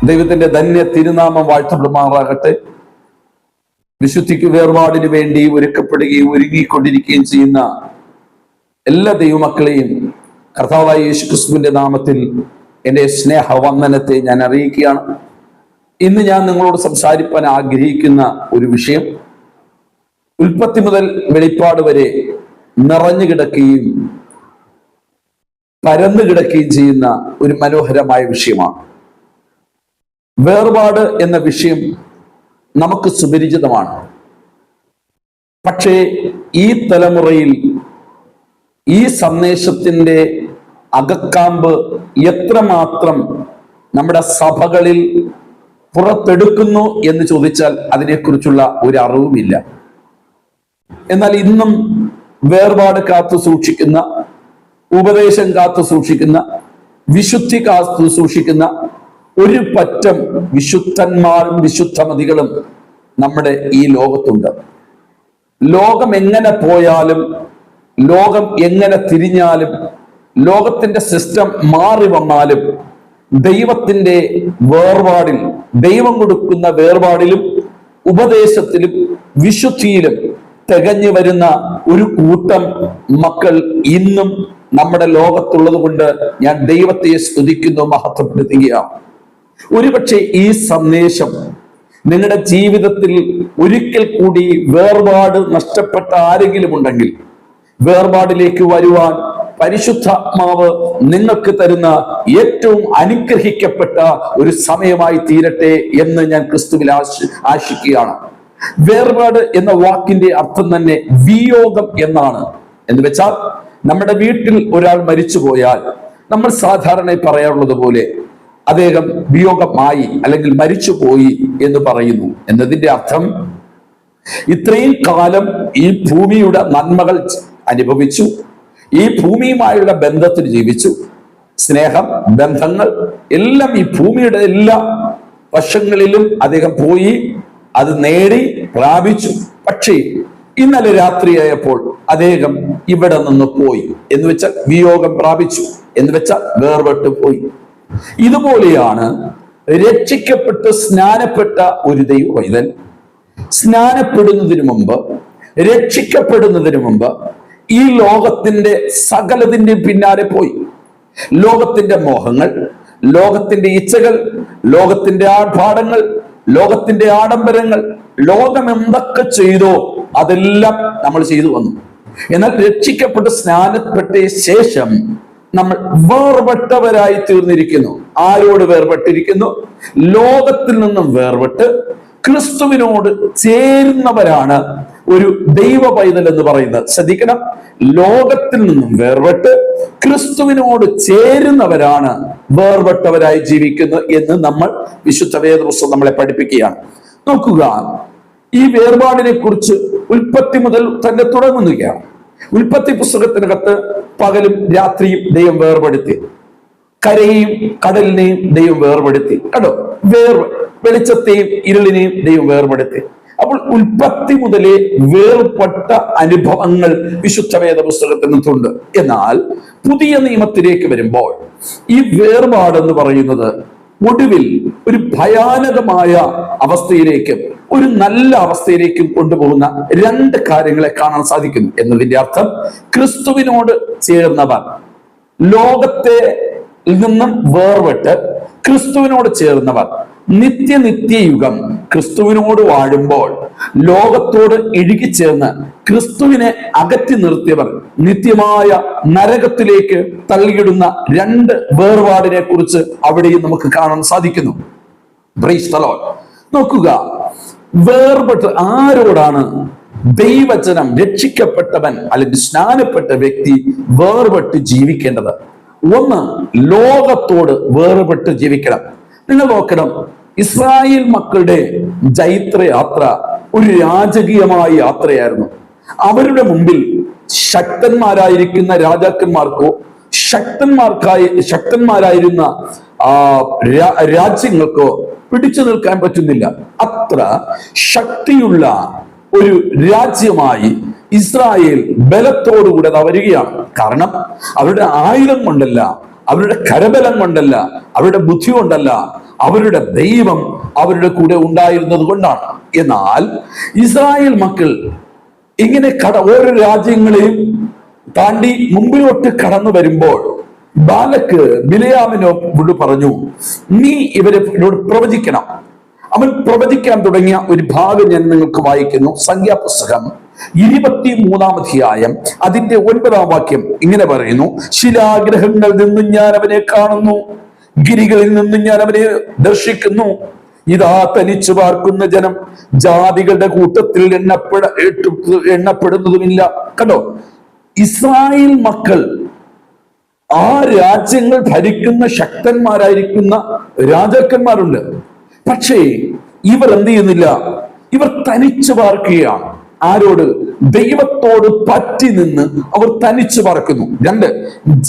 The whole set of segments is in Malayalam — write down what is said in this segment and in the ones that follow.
ദൈവത്തിന്റെ ധന്യ തിരുനാമം വാഴ്ത്തപ്പെടുമാറാകട്ടെ. വിശുദ്ധിക്ക് വേർപാടിന് വേണ്ടി ഒരുക്കപ്പെടുകയും ഒരുങ്ങിക്കൊണ്ടിരിക്കുകയും ചെയ്യുന്ന എല്ലാ ദൈവമക്കളെയും കർത്താവായ യേശുക്രിസ്തുവിന്റെ നാമത്തിൽ എൻ്റെ സ്നേഹവന്ദനത്തെ ഞാൻ അറിയിക്കുകയാണ്. ഇന്ന് ഞാൻ നിങ്ങളോട് സംസാരിക്കാൻ ആഗ്രഹിക്കുന്ന ഒരു വിഷയം ഉൽപ്പത്തി മുതൽ വെളിപ്പാട് വരെ നിറഞ്ഞു കിടക്കുകയും പരന്നു കിടക്കുകയും ചെയ്യുന്ന ഒരു മനോഹരമായ വിഷയമാണ്. വേർപാട് എന്ന വിഷയം നമുക്ക് സുപരിചിതമാണ്. പക്ഷേ ഈ തലമുറയിൽ ഈ സന്ദേശത്തിന്റെ അകക്കാമ്പ് എത്രമാത്രം നമ്മുടെ സഭകളിൽ പുറത്തെടുക്കുന്നു എന്ന് ചോദിച്ചാൽ അതിനെക്കുറിച്ചുള്ള ഒരു അറിവുമില്ല. എന്നാൽ ഇന്നും വേർപാട് കാത്തു സൂക്ഷിക്കുന്ന, ഉപദേശം കാത്തു സൂക്ഷിക്കുന്ന, വിശുദ്ധി കാത്തു സൂക്ഷിക്കുന്ന ഒരു പറ്റം വിശുദ്ധന്മാരും വിശുദ്ധമതികളും നമ്മുടെ ഈ ലോകത്തുണ്ട്. ലോകം എങ്ങനെ പോയാലും, ലോകം എങ്ങനെ തിരിഞ്ഞാലും, ലോകത്തിന്റെ സിസ്റ്റം മാറി വന്നാലും ദൈവത്തിന്റെ വേർപാടിൽ, ദൈവം കൊടുക്കുന്ന വേർപാടിലും ഉപദേശത്തിലും വിശുദ്ധിയിലും തികഞ്ഞു വരുന്ന ഒരു കൂട്ടം മക്കൾ ഇന്നും നമ്മുടെ ലോകത്തുള്ളത് കൊണ്ട് ഞാൻ ദൈവത്തെ സ്തുതിക്കുന്നു, മഹത്വപ്പെടുത്തുകയാണ്. ഒരുപക്ഷെ ഈ സന്ദേശം നിങ്ങളുടെ ജീവിതത്തിൽ ഒരിക്കൽ കൂടി വേർപാട് നഷ്ടപ്പെട്ട ആരെങ്കിലും ഉണ്ടെങ്കിൽ വേർപാടിലേക്ക് വരുവാൻ പരിശുദ്ധാത്മാവ് നിങ്ങൾക്ക് തരുന്ന ഏറ്റവും അനുഗ്രഹിക്കപ്പെട്ട ഒരു സമയമായി തീരട്ടെ എന്ന് ഞാൻ ക്രിസ്തുവിൽ ആശിക്കുകയാണ്. വേർപാട് എന്ന വാക്കിന്റെ അർത്ഥം തന്നെ വിയോഗം എന്നാണ്. എന്ന് വെച്ചാൽ നമ്മുടെ വീട്ടിൽ ഒരാൾ മരിച്ചുപോയാൽ നമ്മൾ സാധാരണ പറയാറുള്ളത് പോലെ അദ്ദേഹം വിയോഗമായി അല്ലെങ്കിൽ മരിച്ചുപോയി എന്ന് പറയുന്നു. എന്നതിന്റെ അർത്ഥം ഇത്രയും കാലം ഈ ഭൂമിയുടെ നന്മകൾ അനുഭവിച്ചു, ഈ ഭൂമിയുമായുള്ള ബന്ധത്തിൽ ജീവിച്ചു, സ്നേഹം, ബന്ധങ്ങൾ എല്ലാം ഈ ഭൂമിയുടെ എല്ലാ വശങ്ങളിലും അദ്ദേഹം പോയി, അത് നേടി, പ്രാപിച്ചു. പക്ഷേ ഇന്നലെ രാത്രിയായപ്പോൾ അദ്ദേഹം ഇവിടെ നിന്ന് പോയി എന്ന് വെച്ചാൽ വിയോഗം പ്രാപിച്ചു, എന്ന് വെച്ചാൽ വേർപെട്ട് പോയി. ഇതുപോലെയാണ് രക്ഷിക്കപ്പെട്ട് സ്നാനപ്പെട്ട ഒരു ദൈവവൈതൽ സ്നാനപ്പെടുന്നതിന് മുമ്പ്, രക്ഷിക്കപ്പെടുന്നതിന് മുമ്പ് ഈ ലോകത്തിന്റെ സകലതിന്റെ പിന്നാലെ പോയി. ലോകത്തിന്റെ മോഹങ്ങൾ, ലോകത്തിന്റെ ഇച്ഛകൾ, ലോകത്തിന്റെ ആർഭാടങ്ങൾ, ലോകത്തിന്റെ ആഡംബരങ്ങൾ, ലോകം എന്തൊക്കെ ചെയ്തോ അതെല്ലാം നമ്മൾ ചെയ്തു വന്നു. എന്നാൽ രക്ഷിക്കപ്പെട്ട് സ്നാനപ്പെട്ട ശേഷം നമ്മൾ വേർപെട്ടവരായി തീർന്നിരിക്കുന്നു. ആരോട് വേർപെട്ടിരിക്കുന്നു? ലോകത്തിൽ നിന്നും വേർപെട്ട് ക്രിസ്തുവിനോട് ചേരുന്നവരാണ് ഒരു ദൈവ പൈതൽ എന്ന് പറയുന്നത്. ശ്രദ്ധിക്കണം, ലോകത്തിൽ നിന്നും വേർപെട്ട് ക്രിസ്തുവിനോട് ചേരുന്നവരാണ് വേർപെട്ടവരായി ജീവിക്കുന്നത് എന്ന് നമ്മൾ വിശുദ്ധ വേദപുസ്തകം നമ്മളെ പഠിപ്പിക്കുകയാണ്. നോക്കുക, ഈ വേർപാടിനെ കുറിച്ച് ഉൽപ്പത്തി മുതൽ തന്നെ തുടങ്ങുകയാണ്. ഉൽപ്പത്തി പുസ്തകത്തിനകത്ത് പകലും രാത്രിയും ദൈവം വേർപെടുത്തി, കരയെയും കടലിനെയും ദൈവം വേർപെടുത്തി. കേട്ടോ, വെളിച്ചത്തെയും ഇരുളിനെയും ദൈവം വേർപെടുത്തി. അപ്പോൾ ഉൽപ്പത്തി മുതലേ വേർപെട്ട അനുഭവങ്ങൾ വിശുദ്ധ വേദ പുസ്തകത്തിനകത്തുണ്ട്. എന്നാൽ പുതിയ നിയമത്തിലേക്ക് വരുമ്പോൾ ഈ വേർപാടെന്ന് പറയുന്നത് ഒടുവിൽ ഒരു ഭയാനകമായ അവസ്ഥയിലേക്കും ഒരു നല്ല അവസ്ഥയിലേക്കും കൊണ്ടുപോകുന്ന രണ്ട് കാര്യങ്ങളെ കാണാൻ സാധിക്കുന്നു. എന്നതിന്റെ അർത്ഥം ക്രിസ്തുവിനോട് ചേർന്നവർ, ലോകത്തെ നിന്നും വേർപെട്ട് ക്രിസ്തുവിനോട് ചേർന്നവർ, നിത്യയുഗം ക്രിസ്തുവിനോട് വാഴുമ്പോൾ ലോകത്തോട് ഇഴുകിച്ചേർന്ന് ക്രിസ്തുവിനെ അകറ്റി നിർത്തിയവർ നിത്യമായ നരകത്തിലേക്ക് തള്ളിയിടുന്ന രണ്ട് വേർപാടിനെ കുറിച്ച് അവിടെയും നമുക്ക് കാണാൻ സാധിക്കുന്നു. Price the Lord. നോക്കുക, വേർപെട്ട് ആരോടാണ് ദൈവജനം, രക്ഷിക്കപ്പെട്ടവൻ അല്ലെങ്കിൽ സ്നാനപ്പെട്ട വ്യക്തി വേർപെട്ട് ജീവിക്കേണ്ടത്? ഒന്ന്, ലോകത്തോട് വേർപെട്ട് ജീവിക്കണം. നിങ്ങൾ നോക്കണം, ഇസ്രായേൽ മക്കളുടെ ജൈത്രയാത്ര ഒരു രാജകീയമായ യാത്രയായിരുന്നു. അവരുടെ മുമ്പിൽ ശക്തന്മാരായിരിക്കുന്ന രാജാക്കന്മാർക്കോ ശക്തന്മാരായിരുന്ന രാജ്യങ്ങൾക്കോ പിടിച്ചു നിൽക്കാൻ പറ്റുന്നില്ല. അത്ര ശക്തിയുള്ള ഒരു രാജ്യമായി ഇസ്രായേൽ ബലത്തോടുകൂടെ വരികയാണ്. കാരണം അവരുടെ ആയുധം കൊണ്ടല്ല, അവരുടെ കരബലം കൊണ്ടല്ല, അവരുടെ ബുദ്ധി കൊണ്ടല്ല, അവരുടെ ദൈവം അവരുടെ കൂടെ ഉണ്ടായിരുന്നത് കൊണ്ടാണ്. എന്നാൽ ഇസ്രായേൽ മക്കൾ ഇങ്ങനെ ഓരോ രാജ്യങ്ങളെയും താണ്ടി മുമ്പിലോട്ട് കടന്നു വരുമ്പോൾ ബാലക്ക് ബിലെയാമിനോട് പറഞ്ഞു, നീ ഇവരോട് പ്രവചിക്കണം. അവൻ പ്രവചിക്കാൻ തുടങ്ങിയ ഒരു ഭാഗം ഞാൻ നിങ്ങൾക്ക് വായിക്കുന്നു. സംഖ്യാപുസ്തകം 23-ാം അധ്യായം അതിന്റെ 9-ാം വാക്യം ഇങ്ങനെ പറയുന്നു: ശിലാഗ്രഹങ്ങളിൽ നിന്നും ഞാൻ അവനെ കാണുന്നു, ഗിരികളിൽ നിന്നും ഞാൻ അവനെ ദർശിക്കുന്നു. ഇതാ തനിച്ചു പാർക്കുന്ന ജനം, ജാതികളുടെ കൂട്ടത്തിൽ എണ്ണപ്പെടുന്നതുമില്ല. കണ്ടോ, ഇസ്രായേൽ മക്കൾ ആ രാജ്യങ്ങൾ ഭരിക്കുന്ന ശക്തന്മാരായിരിക്കുന്ന രാജാക്കന്മാരുണ്ട്. പക്ഷേ ഇവർ എന്ത് ചെയ്യുന്നില്ല? ഇവർ തനിച്ചു പാർക്കുകയാണ്. ആരോട്? ദൈവത്തോട് പറ്റി നിന്ന് അവർ തനിച്ചു പറക്കുന്നു. 2,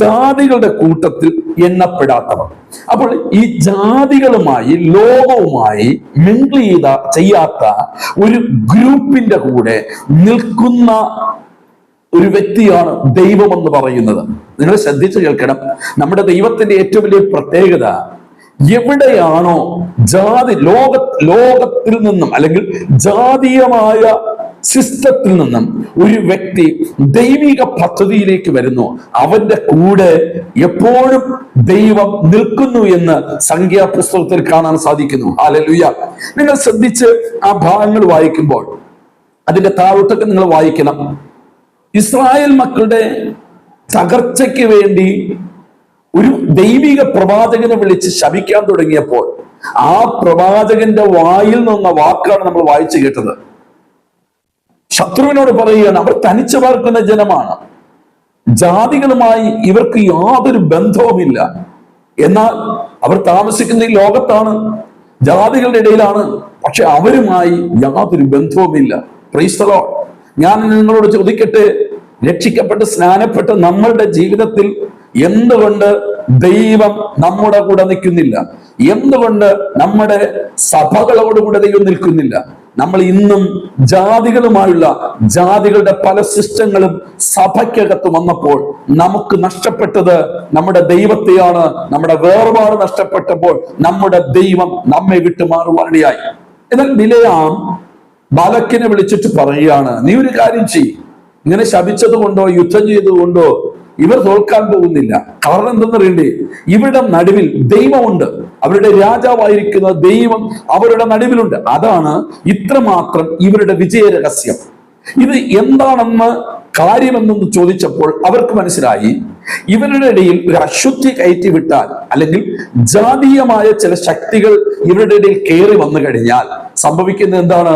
ജാതികളുടെ കൂട്ടത്തിൽ എണ്ണപ്പെടാത്തവർ. അപ്പോൾ ഈ ജാതികളുമായി, ലോകവുമായി മിങ്കിൾ ചെയ്യാത്ത ഒരു ഗ്രൂപ്പിന്റെ കൂടെ നിൽക്കുന്ന ഒരു വ്യക്തിയാണ് ദൈവം എന്ന് പറയുന്നത്. നിങ്ങൾ ശ്രദ്ധിച്ചു കേൾക്കണം. നമ്മുടെ ദൈവത്തിന്റെ ഏറ്റവും വലിയ പ്രത്യേകത, എവിടെയാണോ ലോകത്തിൽ നിന്നും അല്ലെങ്കിൽ ജാതീയമായ സിസ്റ്റത്തിൽ നിന്നും ഒരു വ്യക്തി ദൈവിക പദ്ധതിയിലേക്ക് വരുന്നു, അവന്റെ കൂടെ എപ്പോഴും ദൈവം നിൽക്കുന്നു എന്ന് സംഖ്യാപുസ്തകത്തിൽ കാണാൻ സാധിക്കുന്നു. ഹല്ലേലൂയ. നിങ്ങൾ ശ്രദ്ധിച്ച് ആ ഭാഗങ്ങൾ വായിക്കുമ്പോൾ അതിന്റെ താഴോട്ടൊക്കെ നിങ്ങൾ വായിക്കണം. ഇസ്രായേൽ മക്കളുടെ തകർച്ചയ്ക്ക് വേണ്ടി ഒരു ദൈവിക പ്രവാചകനെ വിളിച്ച് ശപിക്കാൻ തുടങ്ങിയപ്പോൾ ആ പ്രവാചകന്റെ വായിൽ നിന്ന വാക്കാണ് നമ്മൾ വായിച്ചു കേട്ടത്. ശത്രുവിനോട് പറയുകയാണ്, അവർ തനിച്ചു പാർക്കുന്ന ജനമാണ്, ജാതികളുമായി ഇവർക്ക് യാതൊരു ബന്ധവുമില്ല. എന്നാൽ അവർ താമസിക്കുന്ന ഈ ലോകത്താണ്, ജാതികളുടെ ഇടയിലാണ്, പക്ഷെ അവരുമായി യാതൊരു ബന്ധവുമില്ല. Price the Lord. ഞാൻ നിങ്ങളോട് ചോദിക്കട്ടെ, രക്ഷിക്കപ്പെട്ട് സ്നാനപ്പെട്ട് നമ്മളുടെ ജീവിതത്തിൽ എന്തുകൊണ്ട് ദൈവം നമ്മുടെ കൂടെ നിൽക്കുന്നില്ല? എന്തുകൊണ്ട് നമ്മുടെ സഭകളോടുകൂടെ ദൈവം നിൽക്കുന്നില്ല? നമ്മൾ ഇന്നും ജാതികളുടെ പല സിസ്റ്റങ്ങളും സഭയ്ക്കകത്ത് വന്നപ്പോൾ നമുക്ക് നഷ്ടപ്പെട്ടത് നമ്മുടെ ദൈവത്തെയാണ്. നമ്മുടെ വേർപാട് നഷ്ടപ്പെട്ടപ്പോൾ നമ്മുടെ ദൈവം നമ്മെ വിട്ടു മാറുവാനിടയായി. എന്നാൽ ബിലെയാം ബാലക്കിനെ വിളിച്ചിട്ട് പറയുകയാണ്, നീ ഒരു കാര്യം ചെയ്യ്, ഇങ്ങനെ ശപിച്ചത് കൊണ്ടോ യുദ്ധം ചെയ്തുകൊണ്ടോ ഇവർ തോൽക്കാൻ പോകുന്നില്ല. കാരണം എന്തെന്നറിയണ്ടേ? ഇവരുടെ നടുവിൽ ദൈവമുണ്ട്. അവരുടെ രാജാവായിരിക്കുന്ന ദൈവം അവരുടെ നടുവിലുണ്ട്. അതാണ് ഇത്രമാത്രം ഇവരുടെ വിജയ രഹസ്യം. ഇത് എന്താണെന്ന് കാര്യമെന്നൊന്ന് ചോദിച്ചപ്പോൾ അവർക്ക് മനസ്സിലായി, ഇവരുടെ ഇടയിൽ ഒരു അശുദ്ധി കയറ്റി വിട്ടാൽ, അല്ലെങ്കിൽ ജാതീയമായ ചില ശക്തികൾ ഇവരുടെ ഇടയിൽ കയറി വന്നു കഴിഞ്ഞാൽ സംഭവിക്കുന്നത് എന്താണ്?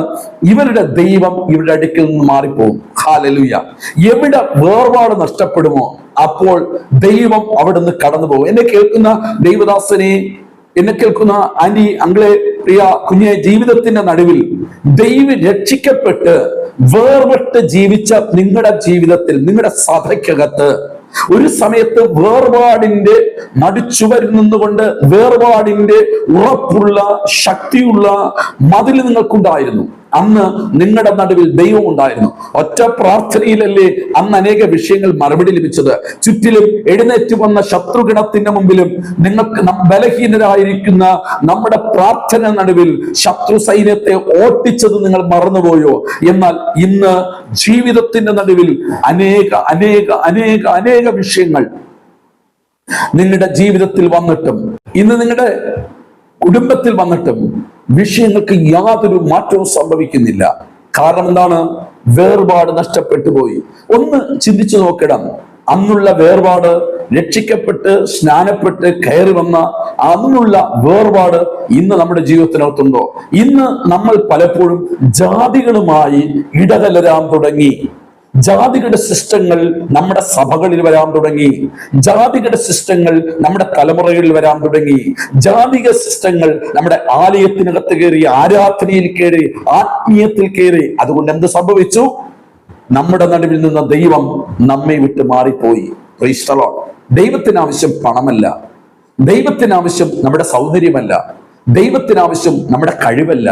ഇവരുടെ ദൈവം ഇവരുടെ അടുക്കിൽ നിന്ന് മാറിപ്പോകും. ഹല്ലേലൂയ. എവിടെ വേർപാട് നഷ്ടപ്പെടുമോ അപ്പോൾ ദൈവം അവിടെ നിന്ന് കടന്നു പോകും. എന്നെ കേൾക്കുന്ന ദൈവദാസനെ, എന്നെ കേൾക്കുന്ന ആന്റി, അങ്കിളെ, പ്രിയ കുഞ്ഞെ, ജീവിതത്തിന്റെ നടുവിൽ ദൈവം രക്ഷിക്കപ്പെട്ട് വേർപെട്ട് ജീവിച്ച നിങ്ങളുടെ ജീവിതത്തിൽ, നിങ്ങളുടെ സഭയ്ക്കകത്ത് ഒരു സമയത്ത് വേർപാടിന്റെ നടുച്ചുവരിൽ നിന്നുകൊണ്ട് വേർപാടിന്റെ ഉറപ്പുള്ള ശക്തിയുള്ള മതിൽ നിങ്ങൾക്കുണ്ടായിരുന്നു. അന്ന് നിങ്ങളുടെ നടുവിൽ ദൈവം ഉണ്ടായിരുന്നു. ഒറ്റ പ്രാർത്ഥനയിലല്ലേ അന്ന് അനേക വിഷയങ്ങൾ മറുപടി ലഭിച്ചത്. ചുറ്റിലും എഴുന്നേറ്റ് വന്ന ശത്രുഗണത്തിന്റെ മുമ്പിലും നിങ്ങൾക്ക് ബലഹീനരായിരിക്കുന്ന നമ്മുടെ പ്രാർത്ഥന നടുവിൽ ശത്രു സൈന്യത്തെ ഓട്ടിച്ചത് നിങ്ങൾ മറന്നുപോയോ? എന്നാൽ ഇന്ന് ജീവിതത്തിന്റെ നടുവിൽ അനേക അനേക അനേക അനേക വിഷയങ്ങൾ നിങ്ങളുടെ ജീവിതത്തിൽ വന്നിട്ടും, ഇന്ന് നിങ്ങളുടെ കുടുംബത്തിൽ വന്നിട്ടും വിഷയങ്ങൾക്ക് യാതൊരു മാറ്റവും സംഭവിക്കുന്നില്ല. കാരണം എന്താണ്? വേർപാട് നഷ്ടപ്പെട്ടു പോയി. ഒന്ന് ചിന്തിച്ചു നോക്കണം. അന്നുള്ള വേർപാട്, രക്ഷിക്കപ്പെട്ട് സ്നാനപ്പെട്ട് കയറി വന്ന അന്നുള്ള വേർപാട് ഇന്ന് നമ്മുടെ ജീവിതത്തിനകത്തുണ്ടോ? ഇന്ന് നമ്മൾ പലപ്പോഴും ജാതികളുമായി ഇടകലരാൻ തുടങ്ങി. ജാതികളുടെ സിസ്റ്റങ്ങൾ നമ്മുടെ സഭകളിൽ വരാൻ തുടങ്ങി. ജാതികളുടെ സിസ്റ്റങ്ങൾ നമ്മുടെ തലമുറകളിൽ വരാൻ തുടങ്ങി. ജാതിക സിസ്റ്റങ്ങൾ നമ്മുടെ ആലയത്തിനകത്ത് കയറി, ആരാധനയിൽ കയറി, ആത്മീയത്തിൽ കയറി. അതുകൊണ്ട് എന്ത് സംഭവിച്ചു? നമ്മുടെ നടുവിൽ നിന്ന് ദൈവം നമ്മെ വിട്ട് മാറിപ്പോയി. Price the Lord. ദൈവത്തിന് ആവശ്യം പണമല്ല, ദൈവത്തിന് ആവശ്യം നമ്മുടെ സൗന്ദര്യമല്ല, ദൈവത്തിനാവശ്യം നമ്മുടെ കഴിവല്ല,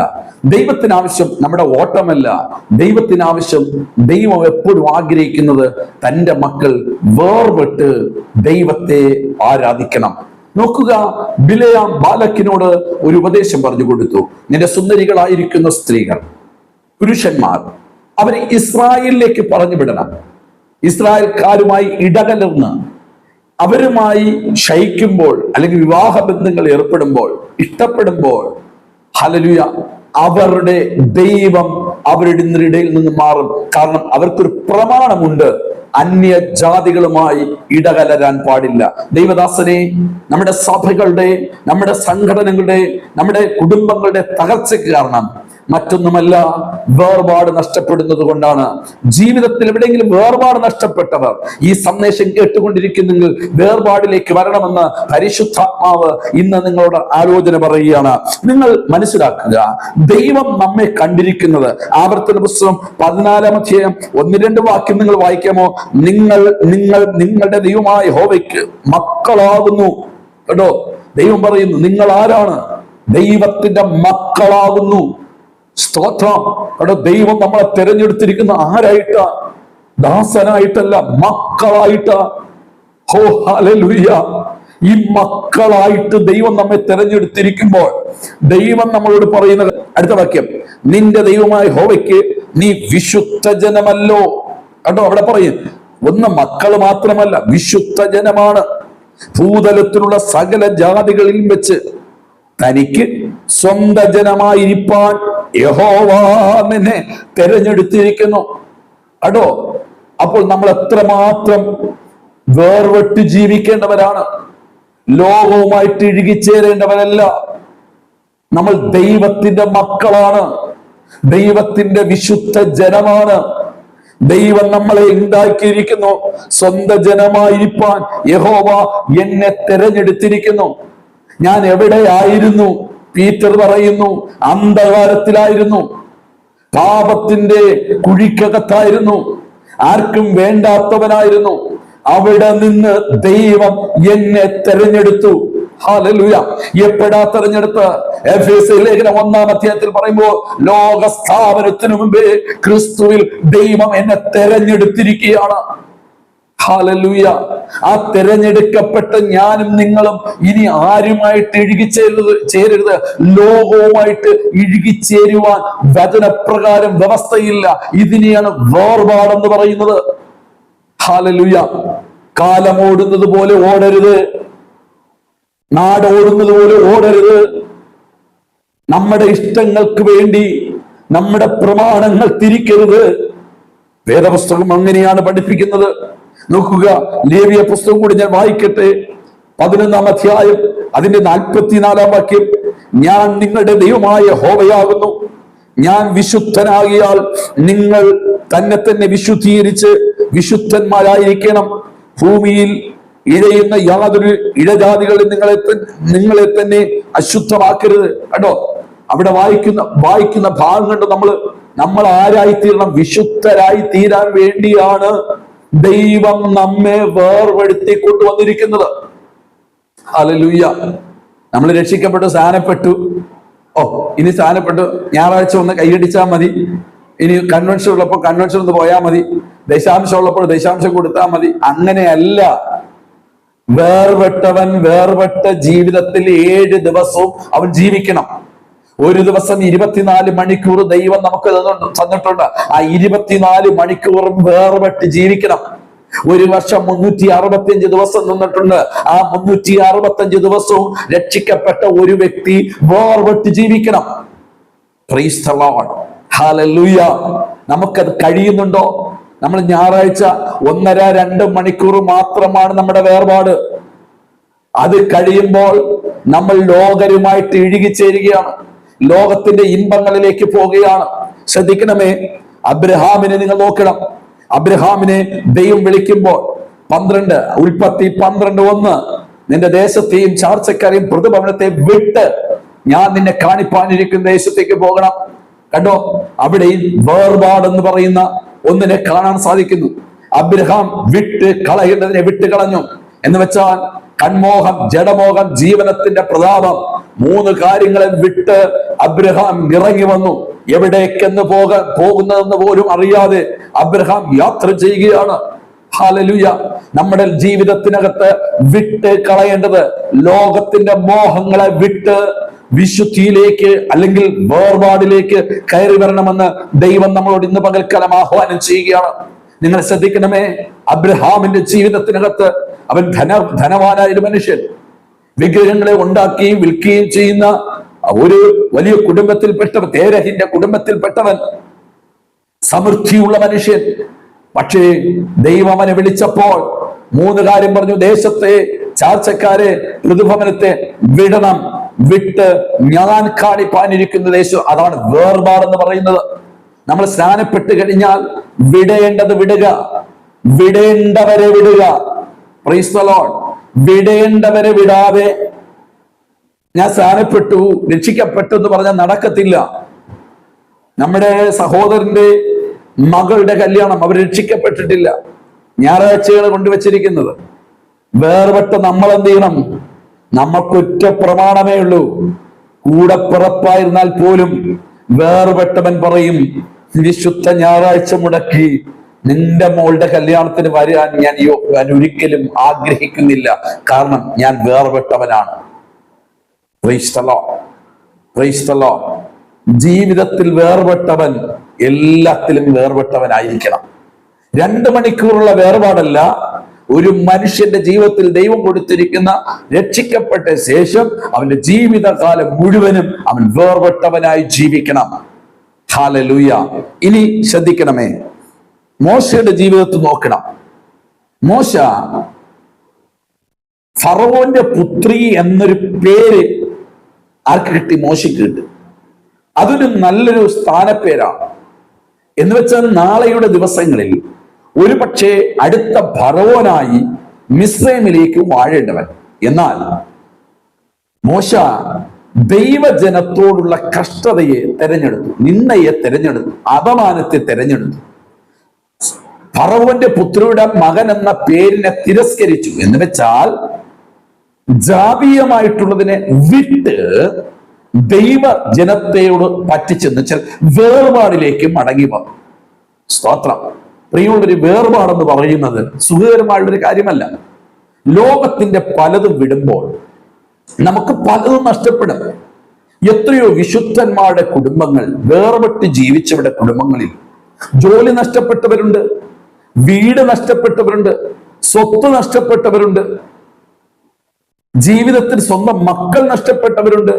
ദൈവത്തിനാവശ്യം നമ്മുടെ ഓട്ടമല്ല. ദൈവത്തിനാവശ്യം, ദൈവം എപ്പോഴും ആഗ്രഹിക്കുന്നത് തൻ്റെ മക്കൾ വേർപെട്ട് ദൈവത്തെ ആരാധിക്കണം. നോക്കുക, ബിലെയാം ബാലക്കിനോട് ഒരു ഉപദേശം പറഞ്ഞു കൊടുത്തു. നിന്റെ സുന്ദരികളായിരിക്കുന്ന സ്ത്രീകൾ, പുരുഷന്മാർ, അവരെ ഇസ്രായേലിലേക്ക് പറഞ്ഞു വിടണം. ഇസ്രായേൽക്കാരുമായി ഇടകലർന്ന് അവരുമായി ശയിക്കുമ്പോൾ അല്ലെങ്കിൽ വിവാഹ ബന്ധങ്ങൾ ഏർപ്പെടുമ്പോൾ, ഇഷ്ടപ്പെടുമ്പോൾ, ഹല്ലേലൂയ, അവരുടെ ദൈവം അവരുടെ ഇടയിൽ നിന്ന് മാറും. കാരണം അവർക്കൊരു പ്രമാണമുണ്ട്, അന്യ ജാതികളുമായി ഇടകലരാൻ പാടില്ല. ദൈവദാസനെ, നമ്മുടെ സഭകളുടെ, നമ്മുടെ സംഘടനകളുടെ, നമ്മുടെ കുടുംബങ്ങളുടെ തകർച്ചയ്ക്ക് കാരണം മറ്റൊന്നുമല്ല, വേർപാട് നഷ്ടപ്പെടുന്നത് കൊണ്ടാണ്. ജീവിതത്തിൽ എവിടെയെങ്കിലും വേർപാട് നഷ്ടപ്പെട്ടവർ ഈ സന്ദേശം കേട്ടുകൊണ്ടിരിക്കുന്നെങ്കിൽ വേർപാടിലേക്ക് വരണമെന്ന് പരിശുദ്ധാത്മാവ് ഇന്ന് നിങ്ങളോട് ആലോചന പറയുകയാണ്. നിങ്ങൾ മനസ്സിലാക്കുക, ദൈവം നമ്മെ കണ്ടിരിക്കുന്നത്, ആവർത്തന പുസ്തകം 14-ാം അധ്യായം 1-2 വാക്യം നിങ്ങൾ വായിക്കാമോ? നിങ്ങളുടെ ദൈവമായ യഹോവയ്ക്ക് മക്കളാകുന്നു. കേട്ടോ, ദൈവം പറയുന്നു, നിങ്ങൾ ആരാണ്? ദൈവത്തിന്റെ മക്കളാകുന്നു. സ്തോത്രം. കേട്ടോ, ദൈവം നമ്മളെ തിരഞ്ഞെടുത്തിരിക്കുന്ന ആരായിട്ടാ? ദാസനായിട്ടല്ല, മക്കളായിട്ടാ. ഹോ, ഹല്ലേലൂയ. ഈ മക്കളായിട്ട് ദൈവം നമ്മെ തിരഞ്ഞെടുത്തിരിക്കുമ്പോൾ ദൈവം നമ്മളോട് പറയുന്നത്, അടുത്ത വാക്യം, നിന്റെ ദൈവമായ യഹോവയ്ക്ക് നീ വിശുദ്ധ ജനമല്ലോ. കേട്ടോ, അവിടെ പറയും, ഒന്ന് മക്കൾ മാത്രമല്ല, വിശുദ്ധ ജനമാണ്. ഭൂതലത്തിലുള്ള സകല ജാതികളിലും വെച്ച് തനിക്ക് സ്വന്ത ജനമായിരിക്കാൻ യഹോവ നിന്നെ തിരഞ്ഞെടുത്തിരിക്കുന്നു. അടോ, അപ്പോൾ നമ്മൾ എത്രമാത്രം വേർപെട്ട് ജീവിക്കേണ്ടവരാണ്. ലോകവുമായിട്ട് ഇഴുകിച്ചേരേണ്ടവരല്ല. നമ്മൾ ദൈവത്തിന്റെ മക്കളാണ്, ദൈവത്തിന്റെ വിശുദ്ധ ജനമാണ്. ദൈവം നമ്മളെ ഉണ്ടാക്കിയിരിക്കുന്നു. സ്വന്തം ജനമായിരിക്കാൻ യഹോവ എന്നെ തിരഞ്ഞെടുത്തിരിക്കുന്നു. ഞാൻ എവിടെയായിരുന്നു? പീറ്റർ പറയുന്നു, അന്ധകാരത്തിലായിരുന്നു, പാപത്തിന്റെ കുഴിക്കകത്തായിരുന്നു, ആർക്കും വേണ്ടാത്തവനായിരുന്നു. അവിടെ നിന്ന് ദൈവം എന്നെ തെരഞ്ഞെടുത്തു. ഹല്ലേലൂയ. എപ്പോഴാ തെരഞ്ഞെടുത്ത്? എഫേസ്യ ലേഖനം 1-ാം അധ്യായത്തിൽ പറയുമ്പോൾ, ലോക സ്ഥാപനത്തിനു മുമ്പേ ക്രിസ്തുവിൽ ദൈവം എന്നെ തെരഞ്ഞെടുത്തിരിക്കുകയാണ്. ഹല്ലേലൂയ. ആ തെരഞ്ഞെടുക്കപ്പെട്ട ഞാനും നിങ്ങളും ഇനി ആരുമായിട്ട് ചേരരുത്, ലോകവുമായിട്ട് ഇഴുകിച്ചേരുവാൻ വചനപ്രകാരം വ്യവസ്ഥയില്ല. ഇതിനെയാണ് വേർപാടെന്ന് പറയുന്നത്. ഹല്ലേലൂയ. കാലം ഓടുന്നത് പോലെ ഓടരുത്, നാട് ഓടുന്നത് പോലെ ഓടരുത്. നമ്മുടെ ഇഷ്ടങ്ങൾക്ക് വേണ്ടി നമ്മുടെ പ്രമാണങ്ങൾ തിരിക്കരുത്. വേദപുസ്തകം അങ്ങനെയാണ് പഠിപ്പിക്കുന്നത്. നോക്കുക, ലേവ്യ പുസ്തകം കൂടി ഞാൻ വായിക്കട്ടെ. 11-ാം അധ്യായം അതിന്റെ 44-ാം വാക്യം, ഞാൻ നിങ്ങളുടെ ദൈവമായ യഹോവയാകുന്നു, ഞാൻ വിശുദ്ധനാകിയാൽ നിങ്ങൾ തന്നെ വിശുദ്ധീകരിച്ച് വിശുദ്ധന്മാരായിരിക്കണം. ഭൂമിയിൽ ഇഴയുന്ന യാതൊരു ഇഴജാതികളിൽ നിങ്ങളെ തന്നെ അശുദ്ധമാക്കരുത്. കേട്ടോ, അവിടെ വായിക്കുന്ന ഭാഗം കണ്ട് നമ്മൾ ആരായി തീരണം? വിശുദ്ധരായി തീരാൻ വേണ്ടിയാണ് ദൈവം നമ്മെ വേർപെടുത്തി കൊണ്ടുവന്നിരിക്കുന്നത്. ഹല്ലേലൂയ. നമ്മൾ രക്ഷിക്കപ്പെട്ടു, സ്ഥാനപ്പെട്ടു. ഇനി സ്ഥാനപ്പെട്ടു, ഞായറാഴ്ച ഒന്ന് കൈയടിച്ചാൽ മതി, ഇനി കൺവെൻഷൻ ഉള്ളപ്പോൾ കൺവെൻഷൻ ഒന്ന് പോയാൽ മതി, ദശാംശം ഉള്ളപ്പോൾ ദശാംശം കൊടുത്താൽ മതി. അങ്ങനെയല്ല. വേർപെട്ടവൻ വേർപെട്ട ജീവിതത്തിൽ 7 ദിവസവും അവൻ ജീവിക്കണം. ഒരു ദിവസം 24 മണിക്കൂർ ദൈവം നമുക്ക് തന്നിട്ടുണ്ട്. ആ 24 മണിക്കൂറും വേർപെട്ട് ജീവിക്കണം. ഒരു വർഷം 365 ദിവസം നിന്നിട്ടുണ്ട്. ആ 365 ദിവസവും രക്ഷിക്കപ്പെട്ട ഒരു വ്യക്തി വേർപെട്ട് ജീവിക്കണം. Price the Lord. ഹല്ലേലൂയ. നമുക്കത് കഴിയുന്നുണ്ടോ? നമ്മൾ ഞായറാഴ്ച 1.5-2 മണിക്കൂർ മാത്രമാണ് നമ്മുടെ വേർപാട്. അത് കഴിയുമ്പോൾ നമ്മൾ ലോകരുമായിട്ട് ഇഴുകിച്ചേരുകയാണ്, ലോകത്തിന്റെ ഇൻപങ്ങളിലേക്ക് പോവുകയാണ്. ശ്രദ്ധിക്കണമേ, അബ്രഹാമിനെ നിങ്ങൾ നോക്കണം. അബ്രഹാമിനെ ദൈവം വിളിക്കുമ്പോൾ 12 ഉൽപ്പത്തി 12:1, നിന്റെ ദേശത്തെയും ചാർച്ചക്കാരെയും പ്രതിഭവനത്തെ വിട്ട് ഞാൻ നിന്നെ കാണിപ്പാനിരിക്കുന്ന ദേശത്തേക്ക് പോകണം. കണ്ടോ, അവിടെയും വേർപാടെന്ന് പറയുന്ന ഒന്നിനെ കാണാൻ സാധിക്കുന്നു. അബ്രഹാം വിട്ട് കളയേണ്ടതിനെ വിട്ട് കളഞ്ഞു എന്ന് വെച്ചാൽ കൺമോഹം, ജഡമോഹം, ജീവനത്തിന്റെ പ്രതാപം മൂന്ന് കാര്യങ്ങളെ വിട്ട് അബ്രഹാം ഇറങ്ങി വന്നു. എവിടേക്കെന്ന് പോകുന്നതെന്ന് പോലും അറിയാതെ അബ്രഹാം യാത്ര ചെയ്യുകയാണ്. ഹല്ലേലൂയ. നമ്മുടെ ജീവിതത്തിനകത്ത് വിട്ട് കളയേണ്ടത് ലോകത്തിന്റെ മോഹങ്ങളെ വിട്ട് വിശുദ്ധിയിലേക്ക് അല്ലെങ്കിൽ വേർപാടിലേക്ക് കയറി വരണമെന്ന് ദൈവം നമ്മളോട് ഇന്ന് പകൽക്കാലം ആഹ്വാനം ചെയ്യുകയാണ്. നിങ്ങൾ ശ്രദ്ധിക്കണമേ, അബ്രഹാമിന്റെ ജീവിതത്തിനകത്ത് അവൻ ധനവാനായ ഒരു മനുഷ്യൻ, വിഗ്രഹങ്ങളെ ഉണ്ടാക്കുകയും വിൽക്കുകയും ചെയ്യുന്ന ഒരു വലിയ കുടുംബത്തിൽപ്പെട്ടവൻ, തേരഹിന്റെ കുടുംബത്തിൽപ്പെട്ടവൻ, സമൃദ്ധിയുള്ള മനുഷ്യൻ. പക്ഷേ ദൈവം അവനെ വിളിച്ചപ്പോൾ മൂന്ന് കാര്യം പറഞ്ഞു. ദേശത്തെ ചാർച്ചക്കാരെ, ഋതുഭവനത്തെ വിടണം. വിട്ട് ഞാൻ കാണിപ്പാനിരിക്കുന്ന ദേശം, അതാണ് വേർപാടെന്ന് പറയുന്നത്. നമ്മൾ സ്നാനപ്പെട്ട് കഴിഞ്ഞാൽ വിടേണ്ടത് വിടുക, വിടേണ്ടവരെ വിടുക. Price the Lord. വിടേണ്ടവരെ വിടാതെ ഞാൻ സ്നാനപ്പെട്ടു, രക്ഷിക്കപ്പെട്ടു എന്ന് പറഞ്ഞാൽ നടക്കത്തില്ല. നമ്മുടെ സഹോദരന്റെ മകളുടെ കല്യാണം, അവർ രക്ഷിക്കപ്പെട്ടിട്ടില്ല, ഞായറാഴ്ചകൾ കൊണ്ടുവച്ചിരിക്കുന്നത്. വേർപെട്ട നമ്മൾ എന്ത് ചെയ്യണം? നമ്മൾക്കൊറ്റ പ്രമാണമേ ഉള്ളൂ. കൂടെ പിറപ്പായിരുന്നാൽ പോലും വേർപെട്ടവൻ പറയും, വിശുദ്ധ ഞായറാഴ്ച മുടക്കി നിന്റെ മോളുടെ കല്യാണത്തിന് വരാൻ ഞാൻ ഒരിക്കലും ആഗ്രഹിക്കുന്നില്ല, കാരണം ഞാൻ വേർപെട്ടവനാണ്. Praise the lord. Praise the lord. ജീവിതത്തിൽ വേർപെട്ടവൻ എല്ലാത്തിലും വേർപെട്ടവനായിരിക്കണം. 2 മണിക്കൂറുള്ള വേർപാടല്ല. ഒരു മനുഷ്യന്റെ ജീവിതത്തിൽ ദൈവം കൊടുത്തിരിക്കുന്ന, രക്ഷിക്കപ്പെട്ട ശേഷം അവന്റെ ജീവിതകാലം മുഴുവനും അവൻ വേർപെട്ടവനായി ജീവിക്കണം. ഹല്ലേലൂയ. ഇനി ശ്രദ്ധിക്കണമേ, മോശയുടെ ജീവിതത്തിൽ നോക്കണം. മോശ ഫറവോന്റെ പുത്രി എന്നൊരു പേര് ആർക്ക് കിട്ടി? മോശയ്ക്ക് കിട്ടി. അതൊരു നല്ലൊരു സ്ഥാനപ്പേരാണ്. എന്ന് വെച്ചാൽ നാളെയുടെ ദിവസങ്ങളിൽ ഒരു പക്ഷേ അടുത്ത ഫറവോനായി മിസ്രൈമിലേക്ക് വാഴേണ്ടവൻ. എന്നാൽ മോശ ദൈവജനത്തോടുള്ള കഷ്ടതയെ തെരഞ്ഞെടുത്തു, നിന്ദയെ തെരഞ്ഞെടുത്തു, അപമാനത്തെ തെരഞ്ഞെടുത്തു. ഫറവോന്റെ പുത്രിയുടെ മകൻ എന്ന പേരിനെ തിരസ്കരിച്ചു. എന്ന് വെച്ചാൽ ജാതീയമായിട്ടുള്ളതിനെ വിട്ട് ദൈവജനത്തെയോട് പറ്റിച്ചെന്ന് വെച്ചാൽ വേർപാടിലേക്ക് മടങ്ങി വന്നു. സ്തോത്രം. പ്രിയമുള്ളൊരു വേർപാടെന്ന് പറയുന്നത് സുഖകരമായുള്ളൊരു കാര്യമല്ല. ലോകത്തിന്റെ പലതും വിടുമ്പോൾ നമുക്ക് പലതും നഷ്ടപ്പെടും. എത്രയോ വിശുദ്ധന്മാരുടെ കുടുംബങ്ങൾ, വേർപെട്ട് ജീവിച്ചവരുടെ കുടുംബങ്ങളിൽ ജോലി നഷ്ടപ്പെട്ടവരുണ്ട്, വീട് നഷ്ടപ്പെട്ടവരുണ്ട്, സ്വത്ത് നഷ്ടപ്പെട്ടവരുണ്ട്, ജീവിതത്തിൽ സ്വന്തം മക്കൾ നഷ്ടപ്പെട്ടവരുണ്ട്,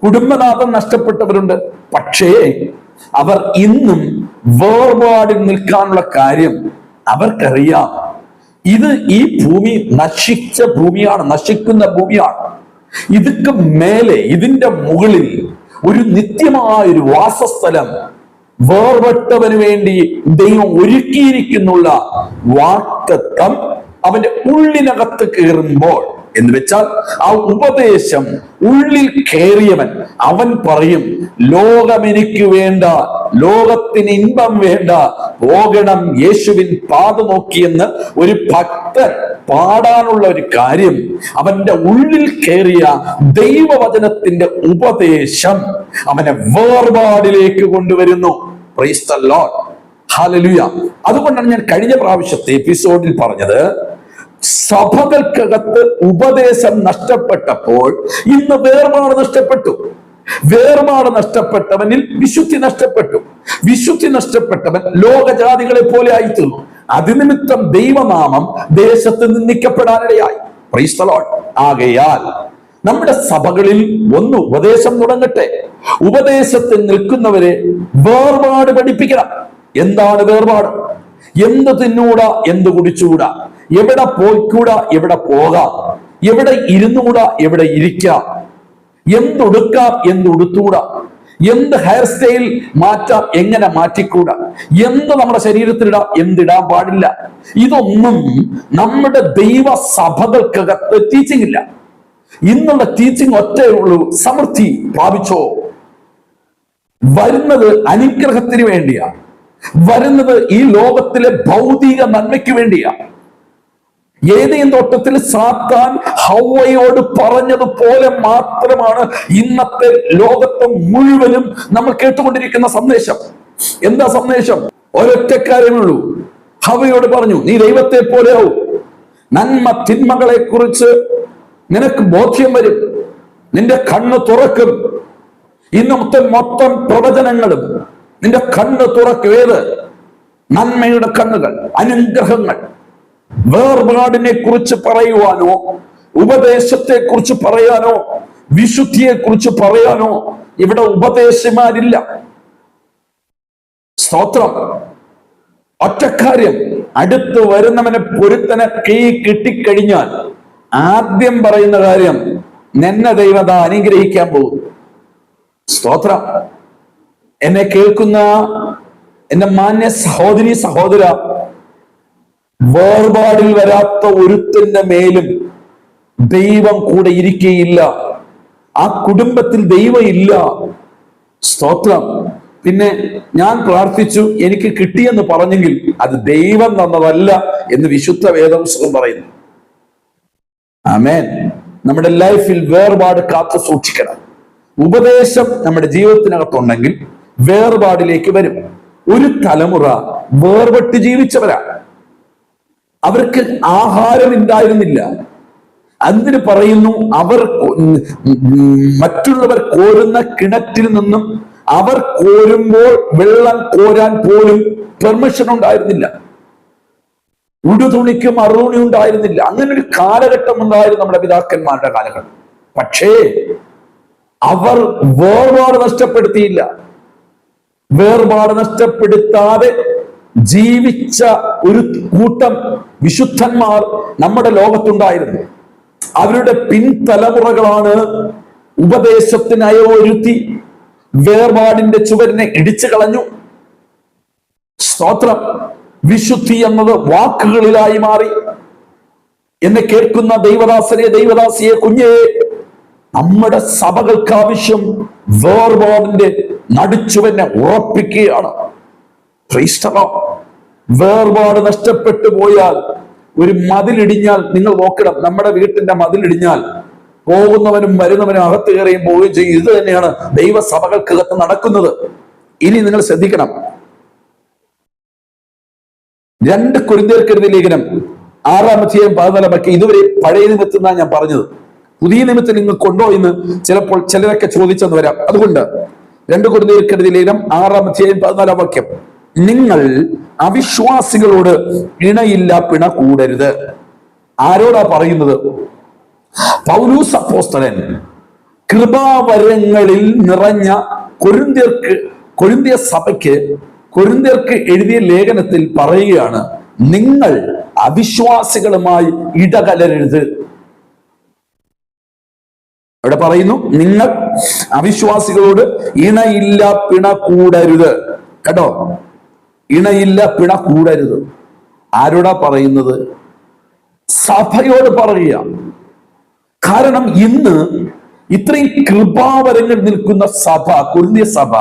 കുടുംബനാഥം നഷ്ടപ്പെട്ടവരുണ്ട്. പക്ഷേ അവർ ഇന്നും വേർപാടിൽ നിൽക്കാനുള്ള കാര്യം അവർക്കറിയാം. ഇത് ഈ ഭൂമി നശിച്ച ഭൂമിയാണ്, നശിക്കുന്ന ഭൂമിയാണ്. ഇതൊക്കെ മേലെ, ഇതിന്റെ മുകളിൽ ഒരു നിത്യമായ ഒരു വാസസ്ഥലം വേർപെട്ടവന് വേണ്ടി ദൈവം ഒരുക്കിയിരിക്കുന്നുള്ള വാക്തത്വം അവന്റെ ഉള്ളിനകത്ത് കയറുമ്പോൾ, എന്ന് വെച്ചാൽ ആ ഉപദേശം ഉള്ളിൽ കയറിയവൻ അവൻ പറയും, ലോകം എനിക്ക് വേണ്ട, ലോകത്തിന് ഇൻപം വേണ്ട, പോകണം യേശുവിൻ പാത നോക്കിയെന്ന് ഒരു ഭക്തൻ പാടാനുള്ള ഒരു കാര്യം അവന്റെ ഉള്ളിൽ കയറിയ ദൈവവചനത്തിന്റെ ഉപദേശം അവനെ വേർപാടിലേക്ക് കൊണ്ടുവരുന്നു. Price the Lord. ഹല്ലേലൂയ. അതുകൊണ്ടാണ് ഞാൻ കഴിഞ്ഞ പ്രാവശ്യത്തെ എപ്പിസോഡിൽ പറഞ്ഞത്, സഭകൾക്കകത്ത് ഉപദേശം നഷ്ടപ്പെട്ടപ്പോൾ ഇന്ന് വേർപാട് നഷ്ടപ്പെട്ടു. വേർപാട് നഷ്ടപ്പെട്ടവനിൽ വിശുദ്ധി നഷ്ടപ്പെട്ടു. വിശുദ്ധി നഷ്ടപ്പെട്ടവൻ ലോകജാതികളെ പോലെ ആയിത്തീർന്നു. അതിനിമിത്തം ദൈവനാമം ദേശത്ത് നിന്ദിക്കപ്പെടാനിടയായി. Price the Lord. ആകയാൽ നമ്മുടെ സഭകളിൽ ഒന്ന് ഉപദേശം തുടങ്ങട്ടെ. ഉപദേശത്തിൽ നിൽക്കുന്നവരെ വേർപാട് പഠിപ്പിക്കണം. എന്താണ് വേർപാട്? എന്ത് തിന്നൂടാ, എന്ത് കുടിച്ചുകൂടാ, എവിടെ പോയിക്കൂടാ, എവിടെ പോകാം, എവിടെ ഇരുന്നുകൂടാ, എവിടെ ഇരിക്കാം, എന്തുടുക്കാം, എന്തുടുത്തൂടാ, എന്ത് ഹെയർ സ്റ്റൈൽ മാറ്റാം, എങ്ങനെ മാറ്റിക്കൂടാ, എന്ത് നമ്മുടെ ശരീരത്തിലിടാം, എന്തിടാൻ പാടില്ല. ഇതൊന്നും നമ്മുടെ ദൈവ സഭകൾക്കകത്ത് ടീച്ചിങ് ഇല്ല. ഇന്നുള്ള ടീച്ചിങ് ഒറ്റേ ഉള്ളൂ, സമൃദ്ധി പ്രാപിച്ചോ. വരുന്നത് അനുഗ്രഹത്തിന് വേണ്ടിയാണ്, വരുന്നത് ഈ ലോകത്തിലെ ഭൗതിക നന്മയ്ക്ക് വേണ്ടിയാണ്. ഏദെൻ തോട്ടത്തിൽ സാത്താൻ ഹവ്വയോട് പറഞ്ഞതുപോലെ മാത്രമാണ് ഇന്നത്തെ ലോകത്തെ മുഴുവനും നമ്മൾ കേട്ടുകൊണ്ടിരിക്കുന്ന സന്ദേശം. എന്താ സന്ദേശം? ഒരൊറ്റ കാര്യമുള്ളൂ. ഹവ്വയോട് പറഞ്ഞു, നീ ദൈവത്തെ പോലെയാവും, നന്മ തിന്മകളെ കുറിച്ച് നിനക്ക് ബോധ്യം വരും, നിന്റെ കണ്ണ് തുറക്കും. ഇന്നത്തെ മൊത്തം പ്രവചനങ്ങളും നിന്റെ കണ്ണ് തുറക്കും. ഏത്? നന്മയുടെ കണ്ണുകൾ, അനുഗ്രഹങ്ങൾ. വേർപാടിനെ കുറിച്ച് പറയുവാനോ, ഉപദേശത്തെ കുറിച്ച് പറയാനോ, വിശുദ്ധിയെ കുറിച്ച് പറയാനോ ഇവിടെ ഉപദേശമാരില്ല. സ്തോത്രം. ഒറ്റക്കാര്യം, അടുത്ത് വരുന്നവനെ പൊരുത്തനെ കൈ കിട്ടിക്കഴിഞ്ഞാൽ ആദ്യം പറയുന്ന കാര്യം, നിന്നെ ദൈവത അനുഗ്രഹിക്കാൻ പോകും. സ്തോത്രം. എന്നെ കേൾക്കുന്ന എന്റെ മാന്യ സഹോദരി സഹോദര, വേർപാടിൽ വരാത്ത ഒരുത്തിന്റെ മേലും ദൈവം കൂടെ ഇരിക്കുകയില്ല. ആ കുടുംബത്തിൽ ദൈവം ഇല്ല. സ്തോത്രം. പിന്നെ ഞാൻ പ്രാർത്ഥിച്ചു, എനിക്ക് കിട്ടിയെന്ന് പറഞ്ഞെങ്കിൽ അത് ദൈവം തന്നതല്ല എന്ന് വിശുദ്ധ വേദപുസ്തകം പറയുന്നു. ആമേൻ. നമ്മുടെ ലൈഫിൽ വേർപാട് കാത്തു സൂക്ഷിക്കണം. ഉപദേശം നമ്മുടെ ജീവിതത്തിനകത്തുണ്ടെങ്കിൽ വേർപാടിലേക്ക് വരും. ഒരു തലമുറ വേർപെട്ട് ജീവിച്ചവരാണ്. അവർക്ക് ആഹാരം ഉണ്ടായിരുന്നില്ല. അതിന് പറയുന്നു, അവർ മറ്റുള്ളവർ കോരുന്ന കിണറ്റിൽ നിന്നും അവർ കോരുമ്പോൾ വെള്ളം കോരാൻ പോലും പെർമിഷൻ ഉണ്ടായിരുന്നില്ല. ഉടുതുണിക്ക് മറുതുണി ഉണ്ടായിരുന്നില്ല. അങ്ങനെ ഒരു കാലഘട്ടം ഉണ്ടായിരുന്നു നമ്മുടെ പിതാക്കന്മാരുടെ കാലഘട്ടം. പക്ഷേ അവർ വേർപാട് നഷ്ടപ്പെടുത്തിയില്ല. വേർപാട് നഷ്ടപ്പെടുത്താതെ ജീവിച്ച ഒരു കൂട്ടം വിശുദ്ധന്മാർ നമ്മുടെ ലോകത്തുണ്ടായിരുന്നു. അവരുടെ പിൻതലമുറകളാണ് ഉപദേശത്തിന് അയവൊരുത്തി വേർപാടിന്റെ ചുവരിനെ ഇടിച്ചു കളഞ്ഞു. സ്തോത്രം. വിശുദ്ധി എന്നത് വാക്കുകളിലായി മാറി. എന്നെ കേൾക്കുന്ന ദൈവദാസനെ, ദൈവദാസിയെ, കുഞ്ഞേ, നമ്മുടെ സഭകൾക്ക് ആവശ്യം വേർപാടിന്റെ നടുച്ചുവനെ ഉറപ്പിക്കുകയാണ്. വേർപാട് നഷ്ടപ്പെട്ടു പോയാൽ, ഒരു മതിലിടിഞ്ഞാൽ, നിങ്ങൾ നോക്കണം, നമ്മുടെ വീട്ടിന്റെ മതിലിടിഞ്ഞാൽ പോകുന്നവനും വരുന്നവനും അകത്ത് കയറിയും പോവുകയും ചെയ്യും. ഇത് തന്നെയാണ് ദൈവസഭകൾക്കകത്ത് നടക്കുന്നത്. ഇനി നിങ്ങൾ ശ്രദ്ധിക്കണം. 2 കൊരിന്ത്യർക്കെഴുതിയ ലേഖനം 6-ാം അധ്യായം 14-ാം വാക്യം. ഇതുവരെ പഴയ നിമിത്തം എന്നാണ് ഞാൻ പറഞ്ഞത്. പുതിയ നിമിത്തം നിങ്ങൾ കൊണ്ടോ എന്ന് ചിലപ്പോൾ ചിലരൊക്കെ ചോദിച്ചെന്ന് വരാം. അതുകൊണ്ട് 2 കൊരിന്ത്യർക്കെഴുതിയ ലേഖനം 6-ാം അധ്യായം 14-ാം വാക്യം. നിങ്ങൾ അവിശ്വാസികളോട് ഇണയില്ല പിണ കൂടരുത്. ആരോടാ പറയുന്നത്? പൗലോസ് അപ്പോസ്തലൻ കൃപാവരങ്ങളിൽ നിറഞ്ഞ കൊരിന്ത്യ സഭയ്ക്ക് എഴുതിയ ലേഖനത്തിൽ പറയുകയാണ്, നിങ്ങൾ അവിശ്വാസികളുമായി ഇടകലരരുത്. അവിടെ പറയുന്നു, നിങ്ങൾ അവിശ്വാസികളോട് ഇണയില്ല പിണ കൂടരുത്. കേട്ടോ, ഇണയില്ല പിണ കൂടരുത്. ആരോടാ പറയുന്നത്? സഭയോട് പറയുക. കാരണം ഇന്ന് ഇത്രയും കൃപാവരങ്ങൾ നിൽക്കുന്ന സഭ, കൊരിന്ത്യ സഭ,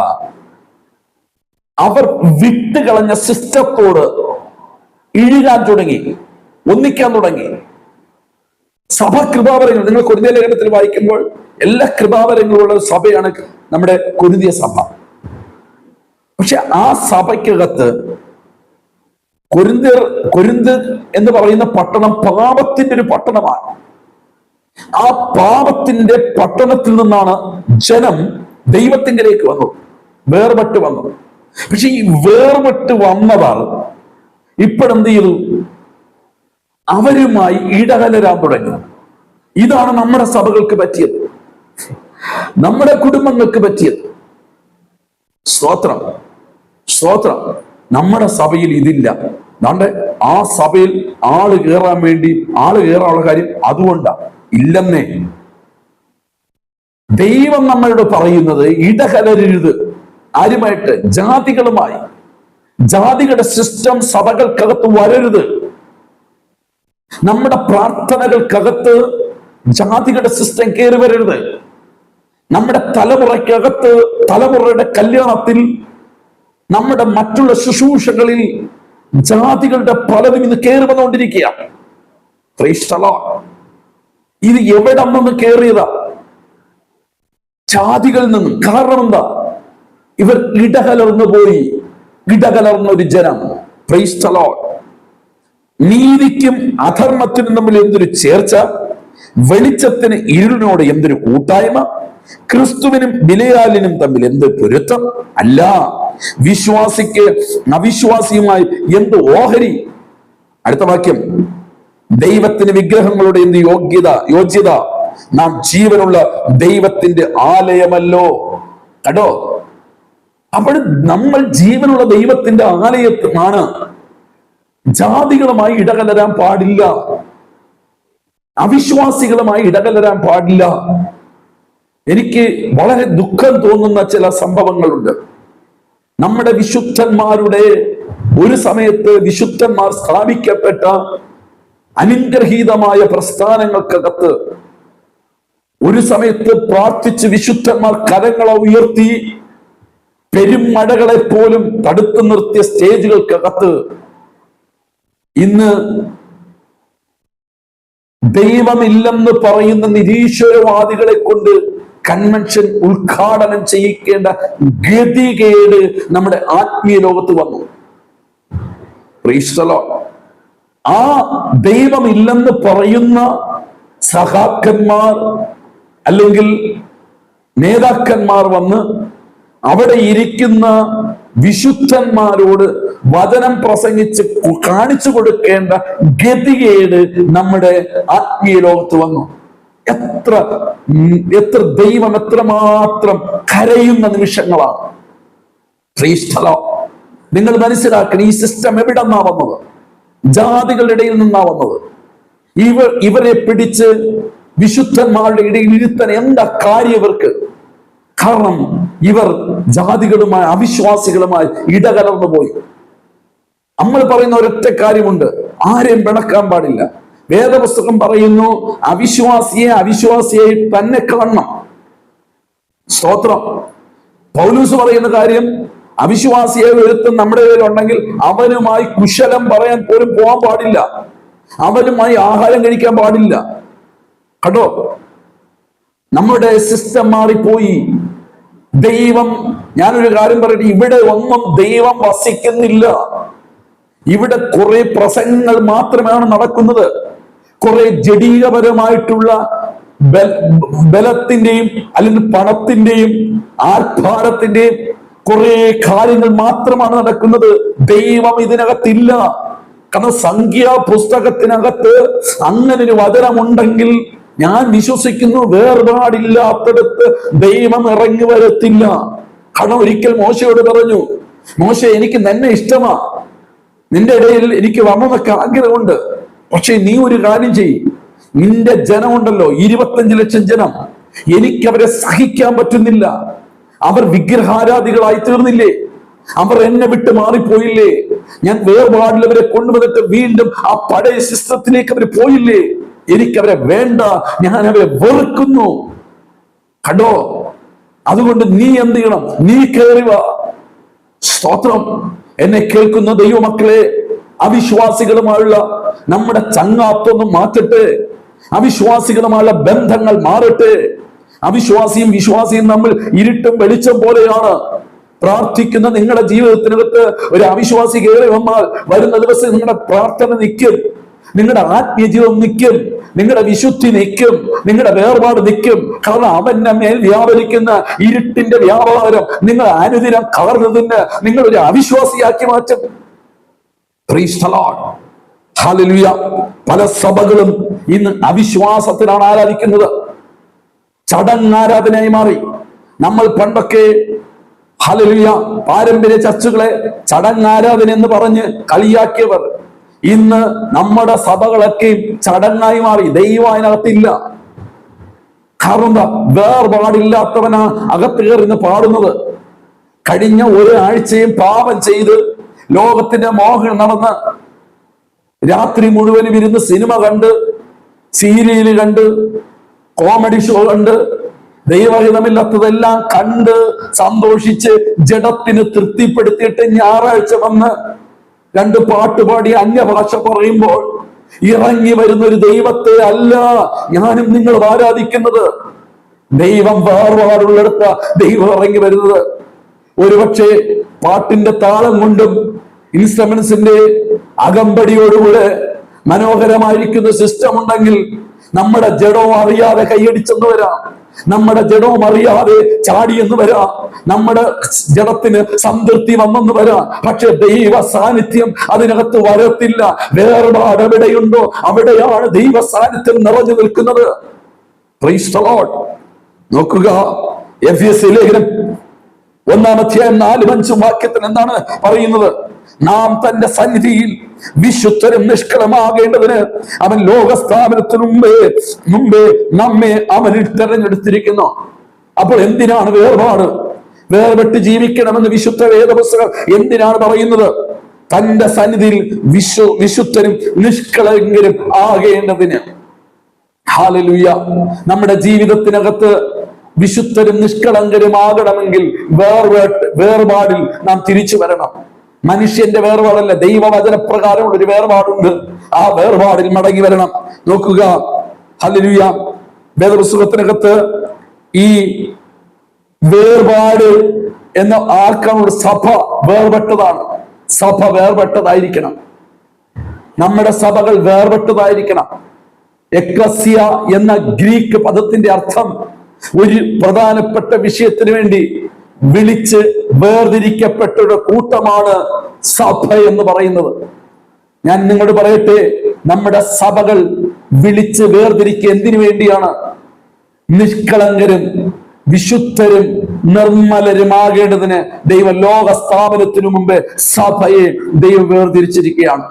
അവർ വിട്ടുകളഞ്ഞ സിസ്റ്റത്തോട് ഇഴുകാൻ തുടങ്ങി, ഒന്നിക്കാൻ തുടങ്ങി. സഭ കൃപാവരങ്ങൾ, നിങ്ങൾ കൊരിന്ത്യ ലേഖനത്തിൽ വായിക്കുമ്പോൾ എല്ലാ കൃപാവരങ്ങളുള്ള സഭയാണ് നമ്മുടെ കൊരിന്ത്യ സഭ. പക്ഷെ ആ സഭയ്ക്കകത്ത് കൊരിന്ത് എന്ന് പറയുന്ന പട്ടണം പാപത്തിന്റെ ഒരു പട്ടണമാണ്. ആ പാപത്തിന്റെ പട്ടണത്തിൽ നിന്നാണ് ജനം ദൈവത്തിങ്കിലേക്ക് വന്നത്, വേർപെട്ട് വന്നത്. പക്ഷെ ഈ വേർപെട്ട് വന്നവർ ഇപ്പോഴെന്ത് ചെയ്തു? അവരുമായി ഇടകലരാൻ തുടങ്ങി. ഇതാണ് നമ്മുടെ സഭകൾക്ക് പറ്റിയത്, നമ്മുടെ കുടുംബങ്ങൾക്ക് പറ്റിയത്. സ്തോത്രം, സ്തോത്രം. നമ്മുടെ സഭയിൽ ഇതില്ല. അതുകൊണ്ട് ആ സഭയിൽ ആള് കയറാനുള്ള കാര്യം അതുകൊണ്ടാണ് ഇല്ലെന്നേ. ദൈവം നമ്മളോട് പറയുന്നത് ഇടകലരരുത്. ആരുമായിട്ട്? ജാതികളുമായി. ജാതികളുടെ സിസ്റ്റം സഭകൾക്കകത്ത് വരരുത്. നമ്മുടെ പ്രാർത്ഥനകൾക്കകത്ത് ജാതികളുടെ സിസ്റ്റം കയറി വരരുത്. നമ്മുടെ തലമുറയ്ക്കകത്ത്, തലമുറയുടെ കല്യാണത്തിൽ, നമ്മുടെ മറ്റുള്ള ശുശ്രൂഷകളിൽ ജാതികളുടെ പലതും ഇന്ന് കയറി വന്നുകൊണ്ടിരിക്കുകയാണ്. Praise the Lord. ഇത് എവിടെ നിന്ന് കയറിയതാ? ജാതികളിൽ നിന്നും. കാരണം എന്താ? ഇവർ ഇടകലർന്നു പോയി. ഇടകലർന്ന ഒരു ജനം. Praise the Lord. നീതിക്കും അധർമ്മത്തിനും തമ്മിൽ എന്തൊരു ചേർച്ച, വെളിച്ചത്തിന് ഇരുളിനോട് എന്തൊരു കൂട്ടായ്മ, ക്രിസ്തുവിനും ബിലയാലിനും തമ്മിൽ എന്ത് പൊരുത്തം, അല്ല വിശ്വാസിക്ക് അവിശ്വാസിയുമായി എന്ത് ഓഹരി. അടുത്ത വാക്യം, ദൈവത്തിന് വിഗ്രഹങ്ങളുടെ എന്ത് യോഗ്യത, നാം ജീവനുള്ള ദൈവത്തിന്റെ ആലയമല്ലോ. കേട്ടോ, അപ്പോൾ നമ്മൾ ജീവനുള്ള ദൈവത്തിന്റെ ആലയമാണ്. ജാതികളുമായി ഇടകലരാൻ പാടില്ല, അവിശ്വാസികളുമായി ഇടകലരാൻ പാടില്ല. എനിക്ക് വളരെ ദുഃഖം തോന്നുന്ന ചില സംഭവങ്ങളുണ്ട്. നമ്മുടെ വിശുദ്ധന്മാരുടെ ഒരു സമയത്ത് വിശുദ്ധന്മാർ സ്ഥാപിക്കപ്പെട്ട അനുഗ്രഹീതമായ പ്രസ്ഥാനങ്ങൾക്കകത്ത് ഒരു സമയത്ത് പ്രാർത്ഥിച്ച് വിശുദ്ധന്മാർ കരങ്ങളെ ഉയർത്തി പെരുമഴകളെ പോലും തടുത്തു നിർത്തിയ സ്റ്റേജുകൾക്കകത്ത് ഇന്ന് ദൈവമില്ലെന്ന് പറയുന്ന നിരീശ്വരവാദികളെ കൊണ്ട് കൺവെൻഷൻ ഉദ്ഘാടനം ചെയ്യിക്കേണ്ട ഗതികേട് നമ്മുടെ ആത്മീയ ലോകത്ത് വന്നു. ആ ദൈവമില്ലെന്ന് പറയുന്ന സഹാക്കന്മാർ അല്ലെങ്കിൽ നേതാക്കന്മാർ വന്ന് അവിടെ ഇരിക്കുന്ന വിശുദ്ധന്മാരോട് വചനം പ്രസംഗിച്ച് കാണിച്ചു കൊടുക്കേണ്ട ഗതികേട് നമ്മുടെ ആത്മീയ ലോകത്ത് വന്നു. എത്ര ദൈവം എത്രമാത്രം കരയുന്ന നിമിഷങ്ങളാണ്. നിങ്ങൾ മനസ്സിലാക്കണം, ഈ സിസ്റ്റം എവിടെ നിന്നാ വന്നത്? ജാതികളുടെ ഇടയിൽ നിന്നാ വന്നത്. ഇവരെ പിടിച്ച് വിശുദ്ധന്മാരുടെ ഇടയിൽ ഇരുത്താൻ എന്താ കാര്യം ഇവർക്ക്? കാരണം ഇവർ ജാതികളുമായി അവിശ്വാസികളുമായി ഇടകലർന്നു പോയി. നമ്മൾ പറയുന്ന ഒരൊറ്റ കാര്യമുണ്ട്, ആരെയും പിണക്കാൻ പാടില്ല. വേദപുസ്തകം പറയുന്നു, അവിശ്വാസിയെ തന്നെ കാണണം. സ്തോത്രം. പൗലൂസ് പറയുന്ന കാര്യം, അവിശ്വാസിയെ ഒരുത്തൻ നമ്മുടെ കയ്യിലുണ്ടെങ്കിൽ അവനുമായി കുശലം പറയാൻ പോലും പോകാൻ പാടില്ല, അവനുമായി ആഹാരം കഴിക്കാൻ പാടില്ല. കേട്ടോ, നമ്മുടെ സിസ്റ്റം മാറിപ്പോയി. ദൈവം, ഞാനൊരു കാര്യം പറയട്ടെ, ഇവിടെ ഒന്നും ദൈവം വസിക്കുന്നില്ല. ഇവിടെ കുറെ പ്രസംഗങ്ങൾ മാത്രമാണ് നടക്കുന്നത്. കുറെ ജഡീകപരമായിട്ടുള്ള ബലത്തിന്റെയും അല്ലെങ്കിൽ പണത്തിന്റെയും ആർഭാരത്തിന്റെയും കുറെ കാര്യങ്ങൾ മാത്രമാണ് നടക്കുന്നത്. ദൈവം ഇതിനകത്തില്ല. കാരണം സംഖ്യാ പുസ്തകത്തിനകത്ത് അങ്ങനെ ഒരു വചനമുണ്ടെങ്കിൽ ഞാൻ വിശ്വസിക്കുന്നു വേർപാടില്ലാത്തടത്ത് ദൈവം ഇറങ്ങി വരത്തില്ല. കാരണം ഒരിക്കൽ മോശയോട് പറഞ്ഞു, മോശെ, എനിക്ക് നിന്നെ ഇഷ്ടമാ, നിന്റെ ഇടയിൽ എനിക്ക് വരണമെന്നൊക്കെ ആഗ്രഹമുണ്ട്, പക്ഷെ നീ ഒരു കാര്യം ചെയ്യ്, നിന്റെ ജനമുണ്ടല്ലോ 25 ലക്ഷം ജനം, എനിക്കവരെ സഹിക്കാൻ പറ്റുന്നില്ല. അവർ വിഗ്രഹാരാധികളായി തീർന്നില്ലേ? അവർ എന്നെ വിട്ട് മാറിപ്പോയില്ലേ? ഞാൻ വേർപാടിൽ അവരെ കൊണ്ടുവന്നിട്ട് വീണ്ടും ആ പഴയ സിസ്റ്റത്തിലേക്ക് അവർ പോയില്ലേ? എനിക്കവരെ വേണ്ട, ഞാൻ അവരെ വെറുക്കുന്നു. കണ്ടോ? അതുകൊണ്ട് നീ എന്ത് ചെയ്യണം? നീ കയറി വാ. സ്തോത്രം. എന്നെ കേൾക്കുന്ന ദൈവമക്കളെ, അവിശ്വാസികളുമായുള്ള നമ്മുടെ ചങ്ങാത്തൊന്നും മാറ്റട്ടെ. അവിശ്വാസികളുമായുള്ള ബന്ധങ്ങൾ മാറട്ടെ. അവിശ്വാസിയും വിശ്വാസിയും നമ്മൾ ഇരുട്ടും വെളിച്ചം പോലെയാണ്. പ്രാർത്ഥിക്കുന്ന നിങ്ങളുടെ ജീവിതത്തിനകത്ത് ഒരു അവിശ്വാസി കയറി വന്നാൽ വരുന്ന ദിവസം നിങ്ങളുടെ പ്രാർത്ഥന നിൽക്കും, നിങ്ങളുടെ ആത്മീയ ജീവിതം നിൽക്കും, നിങ്ങളുടെ വിശുദ്ധി നിൽക്കും, നിങ്ങളുടെ വേർപാട് നിൽക്കും. കാരണം അവന്റെ മേൽ വ്യാപരിക്കുന്ന ഇരുട്ടിന്റെ വ്യാപാരം നിങ്ങൾ അനുദിനം കവർന്നതിന് നിങ്ങൾ ഒരു അവിശ്വാസിയാക്കി മാറ്റും. Praise the Lord. Hallelujah. പല സഭകളും ഇന്ന് അവിശ്വാസത്തിലാണ് ആരാധിക്കുന്നത്. ചടങ്ങാരാധനയായി മാറി. നമ്മൾ പണ്ടൊക്കെ ഹല്ലേലൂയ പാരമ്പര്യ ചർച്ചുകളെ ചടങ്ങാരാധന എന്ന് പറഞ്ഞ് കളിയാക്കിയവർ ഇന്ന് നമ്മുടെ സഭകളൊക്കെ ചടങ്ങായി മാറി. ദൈവം അതിനകത്തില്ല. കാരണം എന്താ? വേർപാടില്ലാത്തവനാ അകത്ത് കയറിന്ന് പാടുന്നത്. കഴിഞ്ഞ ഒരാഴ്ചയും പാപം ചെയ്ത് ലോകത്തിന്റെ മോഹം നടന്ന് രാത്രി മുഴുവനും ഇരുന്ന് സിനിമ കണ്ട്, സീരിയല് കണ്ട്, കോമഡി ഷോ കണ്ട്, ദൈവഹിതമില്ലാത്തതെല്ലാം കണ്ട് സന്തോഷിച്ച് ജഡത്തിന് തൃപ്തിപ്പെടുത്തിയിട്ട് ഞായറാഴ്ച വന്ന് 2 പാട്ടുപാടി അന്യഭാഷ പറയുമ്പോൾ ഇറങ്ങി വരുന്ന ഒരു ദൈവത്തെ അല്ല ഞാനും നിങ്ങളും ആരാധിക്കുന്നത്. ദൈവം വേർപാടുള്ളിടത്ത ദൈവം ഇറങ്ങി വരുന്നത്. ഒരുപക്ഷെ പാട്ടിന്റെ താളം കൊണ്ടും ഇൻസ്ട്രുമെന്റ്സിന്റെ അകമ്പടിയോടുകൂടെ മനോഹരമായിരിക്കുന്ന സിസ്റ്റം ഉണ്ടെങ്കിൽ നമ്മുടെ ജഡവും അറിയാതെ കൈയടിച്ചെന്ന് വരാം, നമ്മുടെ ജഡവും അറിയാതെ ചാടിയെന്ന് വരാം, നമ്മുടെ ജഡത്തിന് സംതൃപ്തി വന്നെന്ന് വരാം. പക്ഷെ ദൈവ സാന്നിധ്യം അതിനകത്ത് വരത്തില്ല. വേർപാട് എവിടെയുണ്ടോ അവിടെയാണ് ദൈവ സാന്നിധ്യം നിറഞ്ഞു നിൽക്കുന്നത്. Price the Lord. നോക്കുക, എഫെസ്യ ലേഖനം 1-4-5 വാക്യത്തിൽ എന്താണ് പറയുന്നത്? നാം തന്റെ സന്നിധിയിൽ വിശുദ്ധരും നിഷ്കളമാകേണ്ടതിന് അവൻ ലോകസ്ഥാപനത്തിനു മുമ്പേ നമ്മെ അവനിൽ തെരഞ്ഞെടുത്തിരിക്കുന്നു. അപ്പോൾ എന്തിനാണ് വേർപാട്? വേർപെട്ട് ജീവിക്കണമെന്ന് വിശുദ്ധ വേദപുസ്തകം എന്തിനാണ് പറയുന്നത്? തന്റെ സന്നിധിയിൽ വിശുദ്ധരും നിഷ്കളങ്കരും ആകേണ്ടതിന്. ഹല്ലേലൂയ. നമ്മുടെ ജീവിതത്തിനകത്ത് വിശുദ്ധരും നിഷ്കളങ്കരുമാകണമെങ്കിൽ വേർപാടിൽ നാം തിരിച്ചു വരണം. മനുഷ്യന്റെ വേർപാടല്ല, ദൈവവചനപ്രകാരമുള്ള ഒരു വേർപാടുണ്ട്. ആ വേർപാടിൽ മടങ്ങി വരണം. നോക്കുക, ഹല്ലേലൂയ. വേദപുസ്തകത്തിനകത്ത് ഈ വേർപാട് എന്ന ആർക്കാണുള്ള? സഭ വേർപെട്ടതാണ്. സഭ വേർപെട്ടതായിരിക്കണം. നമ്മുടെ സഭകൾ വേർപെട്ടതായിരിക്കണം. എക്ലസിയ എന്ന ഗ്രീക്ക് പദത്തിന്റെ അർത്ഥം ഒരു പ്രധാനപ്പെട്ട വിഷയത്തിന് വേണ്ടി വിളിച്ച് വേർതിരിക്കപ്പെട്ട ഒരു കൂട്ടമാണ് സഭ എന്ന് പറയുന്നത്. ഞാൻ നിങ്ങളോട് പറയട്ടെ, നമ്മുടെ സഭകൾ വിളിച്ച് വേർതിരിക്കുക എന്തിനു വേണ്ടിയാണ്? നിഷ്കളങ്കരും വിശുദ്ധരും നിർമ്മലരുമാകേണ്ടതിന് ദൈവം ലോക സ്ഥാപനത്തിനു മുമ്പ് സഭയെ ദൈവം വേർതിരിച്ചിരിക്കുകയാണ്.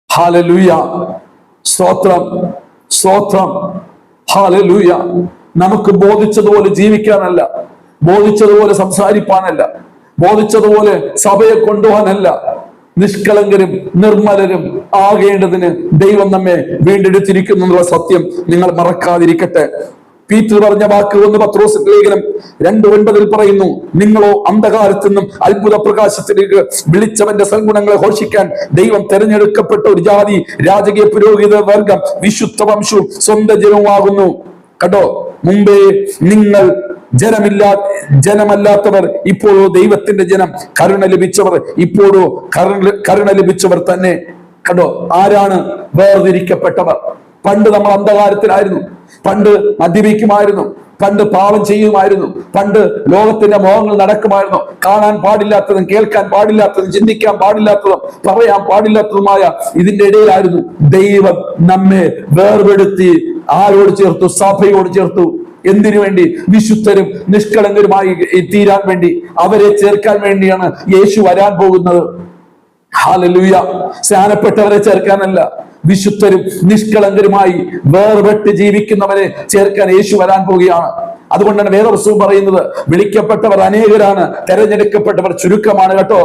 ഹല്ലേലൂയ. സ്തോത്രം, സ്തോത്രം. ഹല്ലേലൂയ. നമുക്ക് ബോധിച്ചതുപോലെ ജീവിക്കാനല്ല, ബോധിച്ചതുപോലെ സംസാരിപ്പാനല്ല, ബോധിച്ചതുപോലെ സഭയെ കൊണ്ടുപോകാനല്ല, നിഷ്കളങ്കരും നിർമ്മലരും ആകേണ്ടതിന് ദൈവം നമ്മെ വീണ്ടെടുത്തിരിക്കുന്നു എന്നുള്ള സത്യം നിങ്ങൾ മറക്കാതിരിക്കട്ടെ. പീറ്റർ പറഞ്ഞ വാക്ക് 1 പത്രോസിന്റെ ലേഖനം 2:9 പറയുന്നു, നിങ്ങളോ അന്ധകാരത്തിൽ നിന്നും അത്ഭുത പ്രകാശത്തിലേക്ക് വിളിച്ചവന്റെ സൽഗുണങ്ങളെ ഘോഷിക്കാൻ ദൈവം തെരഞ്ഞെടുക്കപ്പെട്ട ഒരു ജാതി, രാജകീയ പുരോഹിത വർഗം, വിശുദ്ധ വംശവും സ്വന്തം ജനവുമാകുന്നു. കേട്ടോ, മുമ്പേ നിങ്ങൾ ജനമല്ലാത്തവർ, ഇപ്പോഴോ ദൈവത്തിന്റെ ജനം, കരുണ ലഭിച്ചവർ, ഇപ്പോഴോ കരുണ ലഭിച്ചവർ തന്നെ. കണ്ടോ, ആരാണ് വേർതിരിക്കപ്പെട്ടവർ? പണ്ട് നമ്മൾ അന്ധകാരത്തിലായിരുന്നു, പണ്ട് മദ്യപിക്കുമായിരുന്നു, പണ്ട് പാപം ചെയ്യുമായിരുന്നു, പണ്ട് ലോകത്തിന്റെ മോഹങ്ങൾ നടക്കുമായിരുന്നു. കാണാൻ പാടില്ലാത്തതും കേൾക്കാൻ പാടില്ലാത്തതും ചിന്തിക്കാൻ പാടില്ലാത്തതും പറയാൻ പാടില്ലാത്തതുമായ ഇതിന്റെ ഇടയിലായിരുന്നു. ദൈവം നമ്മെ വേർപെടുത്തി ആരോട് ചേർത്തു? സഭയോട് ചേർത്തു. എന്തിനു വേണ്ടി? വിശുദ്ധരും നിഷ്കളങ്കരുമായി തീരാൻ വേണ്ടി, അവരെ ചേർക്കാൻ വേണ്ടിയാണ് യേശു വരാൻ പോകുന്നത്. ഹല്ലേലൂയ. സ്നാനപ്പെട്ടവരെ ചേർക്കാനല്ല, വിശുദ്ധരും നിഷ്കളങ്കരുമായി വേർപെട്ട് ജീവിക്കുന്നവരെ ചേർക്കാൻ യേശു വരാൻ പോവുകയാണ്. അതുകൊണ്ടാണ് വേദപുസ്തകം പറയുന്നത്, വിളിക്കപ്പെട്ടവർ അനേകരാണ്, തെരഞ്ഞെടുക്കപ്പെട്ടവർ ചുരുക്കമാണ്. കേട്ടോ,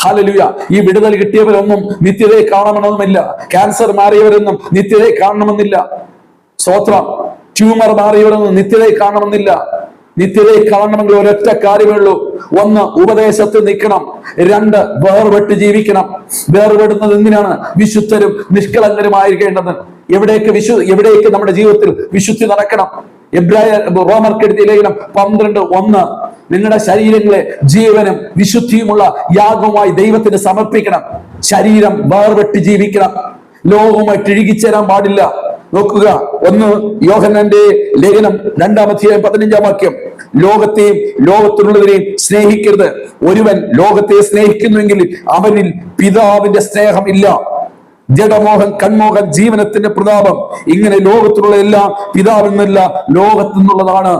ഹല്ലേലൂയ. ഈ വിടുതൽ കിട്ടിയവരൊന്നും നിത്യതയെ കാണണമെന്നില്ല, ക്യാൻസർ മാറിയവരൊന്നും നിത്യതയെ കാണണമെന്നില്ല, സ്തോത്രം. ട്യൂമർ മാറിയവരൊന്നും നിത്യതയെ കാണണമെന്നില്ല. നിത്യതയെ കാണണമെങ്കിൽ ഒരൊറ്റ കാര്യമേ ഉള്ളൂ. 1, ഉപദേശത്തിൽ നിൽക്കണം. 2, വേർപെട്ട് ജീവിക്കണം. വേർപെടുന്നത് എന്തിനാണ്? വിശുദ്ധരും നിഷ്കളങ്കരുമായിരിക്കേണ്ടത്. എവിടേക്ക് നമ്മുടെ ജീവിതത്തിൽ വിശുദ്ധി നടക്കണം? റോമർക്കെഴുതിയ ലേഖനം 12:1, നിങ്ങളുടെ ശരീരങ്ങളെ ജീവനും വിശുദ്ധിയുമുള്ള യാഗവുമായി ദൈവത്തിന് സമർപ്പിക്കണം. ശരീരം വേർപെട്ട് ജീവിക്കണം. ലോകവുമായിട്ട് ഇഴുകിച്ചേരാൻ പാടില്ല. നോക്കുക, 1 യോഹന്നാന്റെ ലേഖനം 2-15 വാക്യം, ലോകത്തെയും ലോകത്തിലുള്ളവരെയും സ്നേഹിക്കരുത്. ഒരുവൻ ലോകത്തെ സ്നേഹിക്കുന്നുവെങ്കിൽ അവനിൽ പിതാവിന്റെ സ്നേഹം ഇല്ല. ജഡമോഹൻ, കൺമോഹൻ, ജീവനത്തിന്റെ പ്രതാപം, ഇങ്ങനെ ലോകത്തിലുള്ള എല്ലാം പിതാവിൽ നിന്നല്ല ലോകത്തു നിന്നുള്ളതാണ്.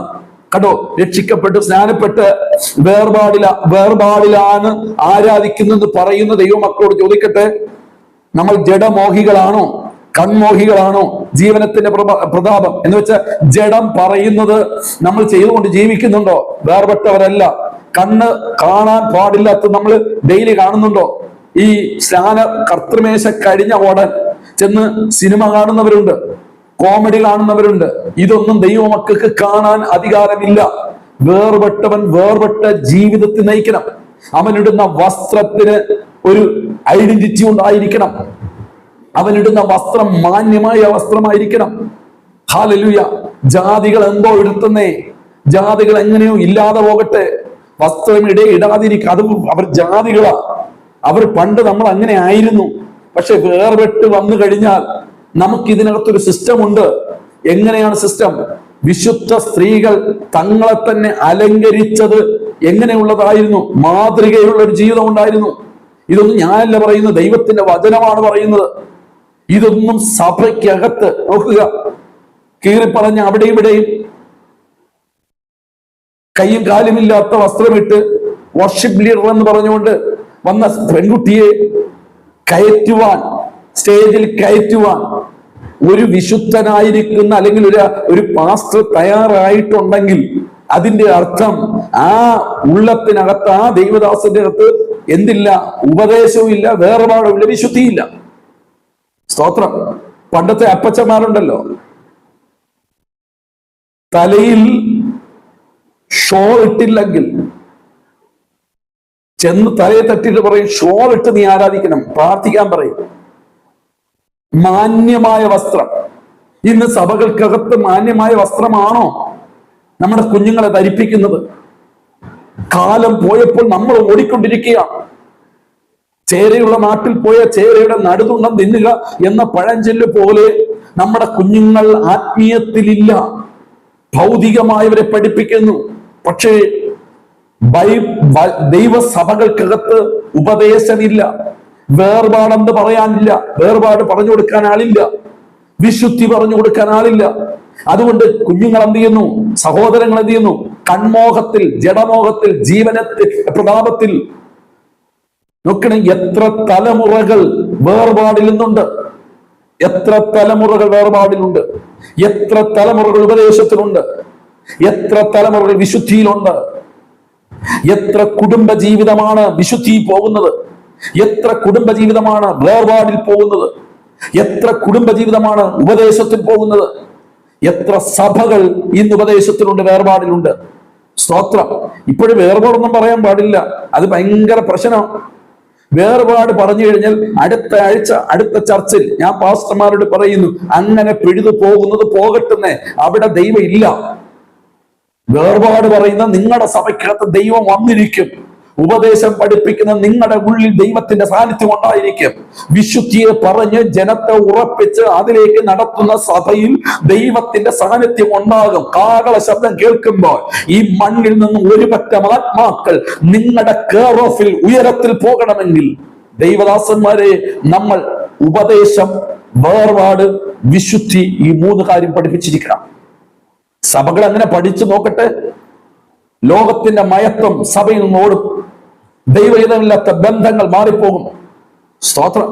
കണ്ടോ, രക്ഷിക്കപ്പെട്ട് സ്നാനപ്പെട്ട് വേർപാടിലാണ് ആരാധിക്കുന്നത് പറയുന്ന ദൈവമക്കളോട് ചോദിക്കട്ടെ, നമ്മൾ ജഡമോഹികളാണോ? കൺമോഹികളാണോ? ജീവനത്തിന്റെ പ്രതാപം എന്ന് വെച്ചാൽ ജഡം പറയുന്നത് നമ്മൾ ചെയ്തുകൊണ്ട് ജീവിക്കുന്നുണ്ടോ? വേർപെട്ടവരല്ല. കണ്ണ് കാണാൻ പാടില്ലാത്ത നമ്മൾ ഡെയിലി കാണുന്നുണ്ടോ? ഈ സ്നാന കർത്തൃമേശ കഴിഞ്ഞ ഉടൻ ചെന്ന് സിനിമ കാണുന്നവരുണ്ട്, കോമഡി കാണുന്നവരുണ്ട്. ഇതൊന്നും ദൈവമക്കൾക്ക് കാണാൻ അധികാരമില്ല. വേർപെട്ടവൻ വേർപെട്ട ജീവിതത്തിൽ നയിക്കണം. അവനിടുന്ന വസ്ത്രത്തിന് ഒരു ഐഡന്റിറ്റി ഉണ്ടായിരിക്കണം. അവനിടുന്ന വസ്ത്രം മാന്യമായ വസ്ത്രമായിരിക്കണം. ഹല്ലേലൂയ. ജാതികൾ എന്തോ എടുത്തുന്നേ, ജാതികൾ എങ്ങനെയോ ഇല്ലാതെ പോകട്ടെ, വസ്ത്രം ഇടാതിരിക്കുക. അത് അവർ ജാതികളാ. അവർ പണ്ട് നമ്മൾ അങ്ങനെ ആയിരുന്നു. പക്ഷെ വേർപെട്ട് വന്നു കഴിഞ്ഞാൽ നമുക്ക് ഇതിനകത്തൊരു സിസ്റ്റം ഉണ്ട്. എങ്ങനെയാണ് സിസ്റ്റം? വിശുദ്ധ സ്ത്രീകൾ തങ്ങളെ തന്നെ അലങ്കരിച്ചത് എങ്ങനെയുള്ളതായിരുന്നു? മാതൃകയുള്ള ഒരു ജീവിതം ഉണ്ടായിരുന്നു. ഇതൊന്നും ഞാനല്ല പറയുന്നത്, ദൈവത്തിന്റെ വചനമാണ് പറയുന്നത്. ഇതൊന്നും സഭയ്ക്കകത്ത് നോക്കുക, കീറിപ്പറഞ്ഞ അവിടെ ഇവിടെയും കൈയും കാലുമില്ലാത്ത വസ്ത്രമിട്ട് വർഷിപ്പ് ലീഡർ എന്ന് പറഞ്ഞുകൊണ്ട് വന്ന പെൺകുട്ടിയെ കയറ്റുവാൻ, സ്റ്റേജിൽ കയറ്റുവാൻ ഒരു വിശുദ്ധനായിരിക്കുന്ന അല്ലെങ്കിൽ ഒരു പാസ്റ്റർ തയ്യാറായിട്ടുണ്ടെങ്കിൽ അതിന്റെ അർത്ഥം ആ ഉള്ളത്തിനകത്ത്, ആ ദൈവദാസന്റെ അകത്ത് എന്തില്ല? ഉപദേശവും ഇല്ല, വേർപാടും ഇല്ല, വിശുദ്ധിയില്ല. സ്തോത്രം. പണ്ടത്തെ അപ്പച്ചന്മാരുണ്ടല്ലോ, തലയിൽ ഷോൾ ഇട്ടില്ലെങ്കിൽ ചെന്ന് തലയെ തട്ടിട്ട് പറയും, ഷോൾ ഇട്ട് നീ ആരാധിക്കണം, പ്രാർത്ഥിക്കാൻ പറയും. മാന്യമായ വസ്ത്രം. ഇന്ന് സഭകൾക്കകത്ത് മാന്യമായ വസ്ത്രമാണോ നമ്മുടെ കുഞ്ഞുങ്ങളെ ധരിപ്പിക്കുന്നത്? കാലം പോയപ്പോൾ നമ്മൾ ഓടിക്കൊണ്ടിരിക്കുകയാണ്. ചേരയുള്ള നാട്ടിൽ പോയ ചേരയുടെ നടുതുണ്ടം തിന്നുക എന്ന പഴഞ്ചൊല്ല് പോലെ നമ്മുടെ കുഞ്ഞുങ്ങൾ ആത്മീയത്തിലില്ല, ഭൗതികമായവരെ പഠിപ്പിക്കുന്നു. പക്ഷേ ദൈവസഭകൾക്കകത്ത് ഉപദേശമില്ല, വേർപാടെന്ന് പറയാനില്ല, വേർപാട് പറഞ്ഞു കൊടുക്കാൻ ആളില്ല, വിശുദ്ധി പറഞ്ഞു കൊടുക്കാൻ ആളില്ല. അതുകൊണ്ട് കുഞ്ഞുങ്ങൾ എന്ത് ചെയ്യുന്നു? സഹോദരങ്ങൾ എന്ത് ചെയ്യുന്നു? കൺമോഹത്തിൽ, ജഡമോഹത്തിൽ, ജീവനത്തിൽ, പ്രതാപത്തിൽ. നോക്കണേ, എത്ര തലമുറകൾ വേർപാടിൽ നിന്നുണ്ട്, എത്ര തലമുറകൾ വേർപാടിലുണ്ട്, എത്ര തലമുറകൾ ഉപദേശത്തിലുണ്ട്, എത്ര തലമുറകൾ വിശുദ്ധിയിലുണ്ട്. എത്ര കുടുംബ ജീവിതമാണ് വിശുദ്ധിയിൽ പോകുന്നത്, എത്ര കുടുംബ ജീവിതമാണ് വേർപാടിൽ പോകുന്നത്, എത്ര കുടുംബ ജീവിതമാണ് ഉപദേശത്തിൽ പോകുന്നത്, എത്ര സഭകൾ ഇന്ന് ഉപദേശത്തിലുണ്ട്, വേർപാടിലുണ്ട്. സ്തോത്രം. ഇപ്പോഴും വേർപാടൊന്നും പറയാൻ പാടില്ല, അത് ഭയങ്കര പ്രശ്നം. വേർപാട് പറഞ്ഞു കഴിഞ്ഞാൽ അടുത്ത ആഴ്ച അടുത്ത ചർച്ചിൽ ഞാൻ പാസ്റ്റർമാരോട് പറയുന്നു, അങ്ങനെ പിഴുതു പോകുന്നത് പോകട്ടെന്നേ, അവിടെ ദൈവം ഇല്ല. വേർപാട് പറയുന്ന നിങ്ങളുടെ സഭയ്ക്കകത്ത് ദൈവം വന്നിരിക്കും. ഉപദേശം പഠിപ്പിക്കുന്ന നിങ്ങളുടെ ഉള്ളിൽ ദൈവത്തിന്റെ സാന്നിധ്യം ഉണ്ടായിരിക്കും. വിശുദ്ധിയെ പറഞ്ഞ് ജനത്തെ ഉറപ്പിച്ച് അതിലേക്ക് നടത്തുന്ന സഭയിൽ ദൈവത്തിന്റെ സാന്നിധ്യം ഉണ്ടാകും. കാഹള ശബ്ദം കേൾക്കുമ്പോൾ ഈ മണ്ണിൽ നിന്ന് ഒരു പറ്റം ആത്മാക്കൾ നിങ്ങളുടെ കെയർ ഓഫിൽ ഉയരത്തിൽ പോകണമെങ്കിൽ ദൈവദാസന്മാരെ നമ്മൾ ഉപദേശം, വേർപാട്, വിശുദ്ധി, ഈ മൂന്ന് കാര്യം പഠിപ്പിച്ചിരിക്കണം. സഭകൾ അങ്ങനെ പഠിച്ചു നോക്കട്ടെ. ലോകത്തിന്റെ മയത്വം സഭയിൽ നിന്ന് ഓടും. ദൈവഹിതമില്ലാത്ത ബന്ധങ്ങൾ മാറിപ്പോകും. സ്തോത്രം.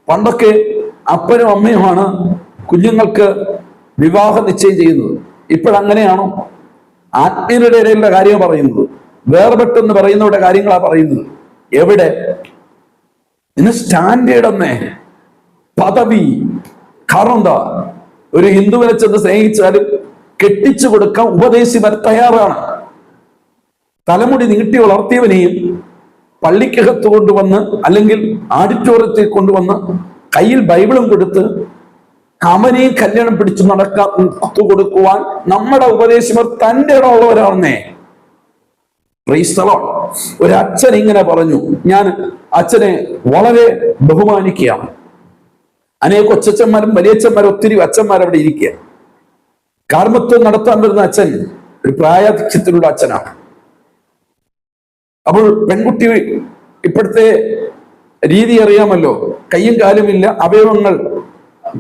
പണ്ടൊക്കെ അപ്പനും അമ്മയുമാണ് കുഞ്ഞുങ്ങൾക്ക് വിവാഹ നിശ്ചയം ചെയ്യുന്നത്. ഇപ്പോഴങ്ങനെയാണോ? ആത്മീയരുടെ ഇടയിലുള്ള കാര്യം പറയുന്നത്, വേർപെട്ടെന്ന് പറയുന്നവരുടെ കാര്യങ്ങളാണ് പറയുന്നത്. എവിടെ? ഇന്ന് സ്റ്റാൻഡേർഡ് എന്നേ, പദവി. കാരണം എന്താ? ഒരു ഹിന്ദുവിനെ ചെന്ന് സ്നേഹിച്ചാലും കെട്ടിച്ചു കൊടുക്കാൻ ഉപദേശിമാർ തയ്യാറാണ്. തലമുടി നീട്ടി വളർത്തിയവനെയും പള്ളിക്കകത്ത് കൊണ്ടുവന്ന് അല്ലെങ്കിൽ ഓഡിറ്റോറിയത്തിൽ കൊണ്ടുവന്ന് കയ്യിൽ ബൈബിളും കൊടുത്ത് അവനെയും കല്യാണം പിടിച്ചു നടക്കാൻ കൊടുക്കുവാൻ നമ്മുടെ ഉപദേശിമാർ തന്റെ ഇടമുള്ളവരാണെന്നേ. Price the Lord. ഒരു അച്ഛൻ ഇങ്ങനെ പറഞ്ഞു, ഞാൻ അച്ഛനെ വളരെ ബഹുമാനിക്കുകയാണ്. അനേക കൊച്ചച്ഛന്മാരും വലിയച്ഛന്മാരും ഒത്തിരി അച്ഛന്മാരവിടെ ഇരിക്കുക. കാർമ്മത്വം നടത്താൻ വരുന്ന അച്ഛൻ ഒരു പ്രായാധിക്യത്തിലുള്ള അച്ഛനാണ്. അപ്പോൾ പെൺകുട്ടി ഇപ്പോഴത്തെ രീതി അറിയാമല്ലോ, കയ്യും കാലുമില്ല, അവയവങ്ങൾ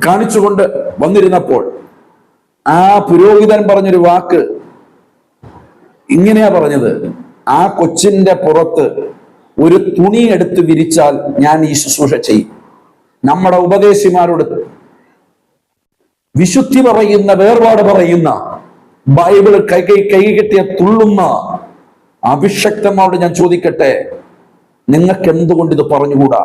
കാണിച്ചുകൊണ്ട് വന്നിരുന്നപ്പോൾ ആ പുരോഹിതൻ പറഞ്ഞൊരു വാക്ക് ഇങ്ങനെയാ പറഞ്ഞത്, ആ കൊച്ചിന്റെ പുറത്ത് ഒരു തുണി എടുത്ത് വിരിച്ചാൽ ഞാൻ ഈ ശുശ്രൂഷ ചെയ്യും. നമ്മുടെ ഉപദേശിമാരോട് വിശുദ്ധി പറയുന്ന, വേർപാട് പറയുന്ന, ബൈബിള് കൈ കെട്ടിയ തുള്ളുന്ന അഭിഷക്തന്മാരോട് ഞാൻ ചോദിക്കട്ടെ, നിങ്ങൾക്ക് എന്തുകൊണ്ട് ഇത് പറഞ്ഞുകൂടാ?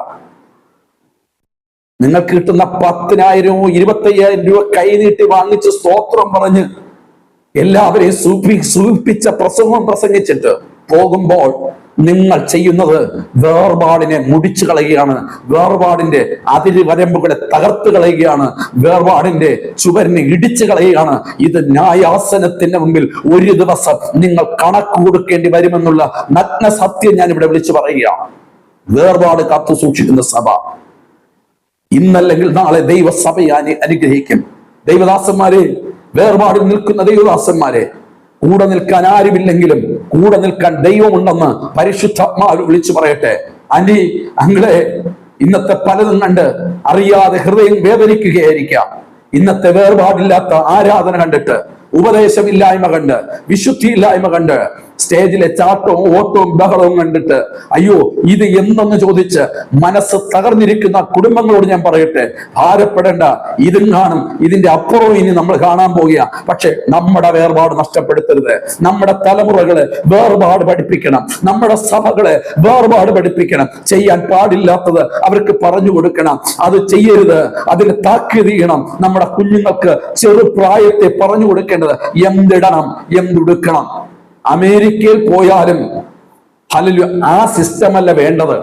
നിങ്ങൾക്ക് കിട്ടുന്ന 10,000 25,000 രൂപ കൈനീട്ടി വാങ്ങിച്ച് സ്തോത്രം പറഞ്ഞ് എല്ലാവരെയും സൂചിപ്പിച്ച പ്രസംഗം പ്രസംഗിച്ചിട്ട് പോകുമ്പോൾ നിങ്ങൾ ചെയ്യുന്നത് വേർപാടിനെ മുടിച്ചു കളയുകയാണ്, വേർപാടിന്റെ അതിര് വരമ്പുകളെ തകർത്ത് കളയുകയാണ്, വേർപാടിന്റെ ചുവരിനെ ഇടിച്ചു കളയുകയാണ്. ഇത് ന്യായാസനത്തിന്റെ മുമ്പിൽ ഒരു ദിവസം നിങ്ങൾ കണക്ക് കൊടുക്കേണ്ടി വരുമെന്നുള്ള നഗ്ന സത്യം ഞാൻ ഇവിടെ വിളിച്ചു പറയുകയാണ്. വേർപാട് കാത്തു സൂക്ഷിക്കുന്ന സഭ ഇന്നല്ലെങ്കിൽ നാളെ ദൈവസഭയെ അനുഗ്രഹിക്കും. ദൈവദാസന്മാരെ, വേർപാടിൽ നിൽക്കുന്ന ദൈവദാസന്മാരെ, കൂടെ നിൽക്കാൻ ആരുമില്ലെങ്കിലും കൂടെ നിൽക്കാൻ ദൈവമുണ്ടെന്ന് പരിശുദ്ധാത്മാവ് വിളിച്ചു പറയട്ടെ. ആന്റി, അങ്ങളെ, ഇന്നത്തെ പലതും കണ്ട് അറിയാതെ ഹൃദയം വേദനിക്കുകയായിരിക്കാം. ഇന്നത്തെ വേർപാടില്ലാത്ത ആരാധന കണ്ടിട്ട്, ഉപദേശമില്ലായ്മ കണ്ട്, വിശുദ്ധിയില്ലായ്മ കണ്ട്, സ്റ്റേജിലെ ചാട്ടവും ഓട്ടവും ബഹളവും കണ്ടിട്ട് അയ്യോ ഇത് എന്തെന്ന് ചോദിച്ച് മനസ്സ് തകർന്നിരിക്കുന്ന കുടുംബങ്ങളോട് ഞാൻ പറയട്ടെ, ഭാരപ്പെടേണ്ട. ഇതും കാണും, ഇതിന്റെ അപ്പുറവും ഇനി നമ്മൾ കാണാൻ പോകുക. പക്ഷെ നമ്മുടെ വേർപാട് നഷ്ടപ്പെടുത്തരുത്. നമ്മുടെ തലമുറകളെ വേർപാട് പഠിപ്പിക്കണം, നമ്മുടെ സഭകളെ വേർപാട് പഠിപ്പിക്കണം. ചെയ്യാൻ പാടില്ലാത്തത് അവർക്ക് പറഞ്ഞു കൊടുക്കണം, അത് ചെയ്യരുത്, അതിന് താക്കീത് ചെയ്യണം. നമ്മുടെ കുഞ്ഞുങ്ങൾക്ക് ചെറുപ്രായത്തെ പറഞ്ഞു കൊടുക്കേണ്ടത് എന്തിടണം, എന്തുടുക്കണം. അമേരിക്കയിൽ പോയാലും ഹല്ലേലൂയ ആ സിസ്റ്റം അല്ല വേണ്ടത്.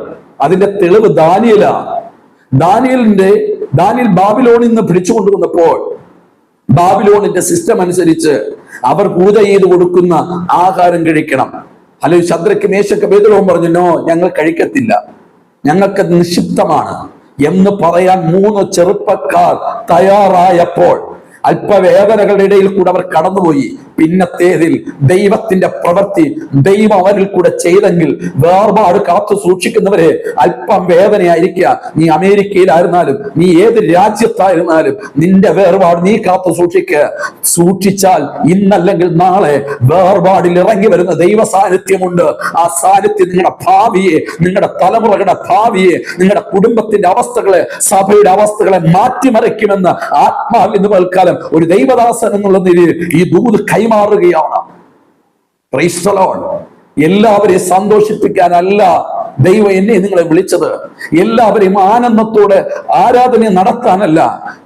അതിന്റെ തെളിവ് ദാനിയേൽ ബാബിലോണിൽ നിന്ന് പിടിച്ചുകൊണ്ടുവന്നപ്പോൾ ബാബിലോണിന്റെ സിസ്റ്റം അനുസരിച്ച് അവർ പൂജ ചെയ്ത് കൊടുക്കുന്ന ആഹാരം കഴിക്കണം. ഹല്ലേലൂയ. ശദ്രക്ക് മേശക്ക് അബേദ്നെഗോവും പറഞ്ഞു, നോ, ഞങ്ങൾ കഴിക്കത്തില്ല, ഞങ്ങൾക്ക് നിഷിദ്ധമാണ് എന്ന് പറയാൻ 3 ചെറുപ്പക്കാർ തയ്യാറായപ്പോൾ അല്പവേദനകളുടെ ഇടയിൽ കൂടെ അവർ കടന്നുപോയി. പിന്നത്തേതിൽ ദൈവത്തിന്റെ പ്രവൃത്തി ദൈവം അവരിൽ കൂടെ ചെയ്തെങ്കിൽ വേർപാട് കാത്തു സൂക്ഷിക്കുന്നവരെ അല്പം വേദനയായിരിക്കുക. നീ അമേരിക്കയിലായിരുന്നാലും നീ ഏത് രാജ്യത്തായിരുന്നാലും നിന്റെ വേർപാട് നീ കാത്തു സൂക്ഷിച്ചാൽ ഇന്നല്ലെങ്കിൽ നാളെ വേർപാടിൽ ഇറങ്ങി വരുന്ന ദൈവ സാന്നിധ്യമുണ്ട്. ആ സാന്നിധ്യം നിങ്ങളുടെ ഭാവിയെ, നിങ്ങളുടെ തലമുറകളുടെ ഭാവിയെ, നിങ്ങളുടെ കുടുംബത്തിന്റെ അവസ്ഥകളെ, സഭയുടെ അവസ്ഥകളെ മാറ്റിമറിക്കുമെന്ന് ആത്മാവിൽ നിന്ന് കേൾക്കാലം ഒരു ദൈവദാസൻ എന്നുള്ള നിലയിൽ ഈ ദൂത് കൈമാറുകയാണ്. Price the Lord. എല്ലാവരെയും സന്തോഷിപ്പിക്കാനല്ല ദൈവം എന്നെ നിങ്ങളെ വിളിച്ചത്, എല്ലാവരെയും ആനന്ദത്തോടെ ആരാധന നടത്താനല്ല.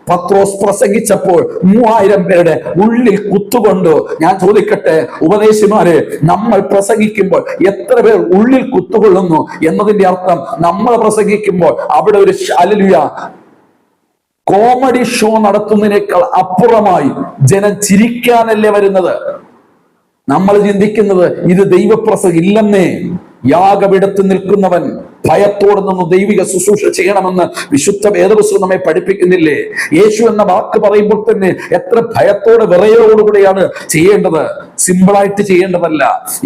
പത്രോസ് പ്രസംഗിച്ചപ്പോൾ 3000 പേരുടെ ഉള്ളിൽ കുത്തുകൊണ്ട്, ഞാൻ ചോദിക്കട്ടെ ഉപദേശിമാരെ, നമ്മൾ പ്രസംഗിക്കുമ്പോൾ എത്ര പേർ ഉള്ളിൽ കുത്തുകൊള്ളുന്നു എന്നതിന്റെ അർത്ഥം നമ്മൾ പ്രസംഗിക്കുമ്പോൾ അവിടെ ഒരു ഹല്ലേലൂയ കോമഡി ഷോ നടത്തുന്നതിനേക്കാൾ അപ്പുറമായി ജനം ചിരിക്കാനല്ലേ വരുന്നത്. നമ്മൾ ചിന്തിക്കുന്നത് ഇത് ദൈവപ്രസംഗം ഇല്ലെന്നേ. യാഗപീഠത്ത് നിൽക്കുന്നവൻ ഭയത്തോടെ നിന്ന് ദൈവിക ശുശ്രൂഷ ചെയ്യണമെന്ന് വിശുദ്ധ വേദപുസ്തകം നമ്മെ പഠിപ്പിക്കുന്നില്ലേ? യേശു എന്ന വാക്ക് പറയുമ്പോൾ തന്നെ എത്ര ഭയത്തോടെ വിറയലോടുകൂടെയാണ് ചെയ്യേണ്ടത്. സിമ്പിളായിട്ട് ചെയ്യേണ്ടതല്ല.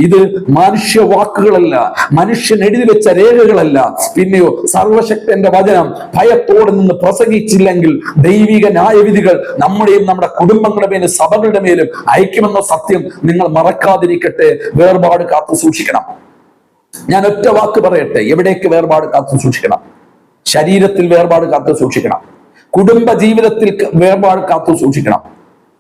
ഇത് മനുഷ്യ വാക്കുകളല്ല, മനുഷ്യൻ എഴുതി വെച്ച രേഖകളല്ല. പിന്നെയോ സർവശക്തന്റെ വചനം ഭയത്തോടെ നിന്ന് പ്രസംഗിച്ചില്ലെങ്കിൽ ദൈവിക ന്യായവിധികൾ നമ്മുടെയും നമ്മുടെ കുടുംബങ്ങളുടെ മേലും സഭകളുടെ മേലും അയക്കുമെന്ന സത്യം നിങ്ങൾ മറക്കാതിരിക്കട്ടെ. വേർപാട് കാത്തു സൂക്ഷിക്കണം. ഞാൻ ഒറ്റ വാക്ക് പറയട്ടെ, എവിടേക്ക് വേർപാട് കാത്തു സൂക്ഷിക്കണം? ശരീരത്തിൽ വേർപാട് കാത്തു സൂക്ഷിക്കണം, കുടുംബ ജീവിതത്തിൽ വേർപാട് കാത്തു സൂക്ഷിക്കണം,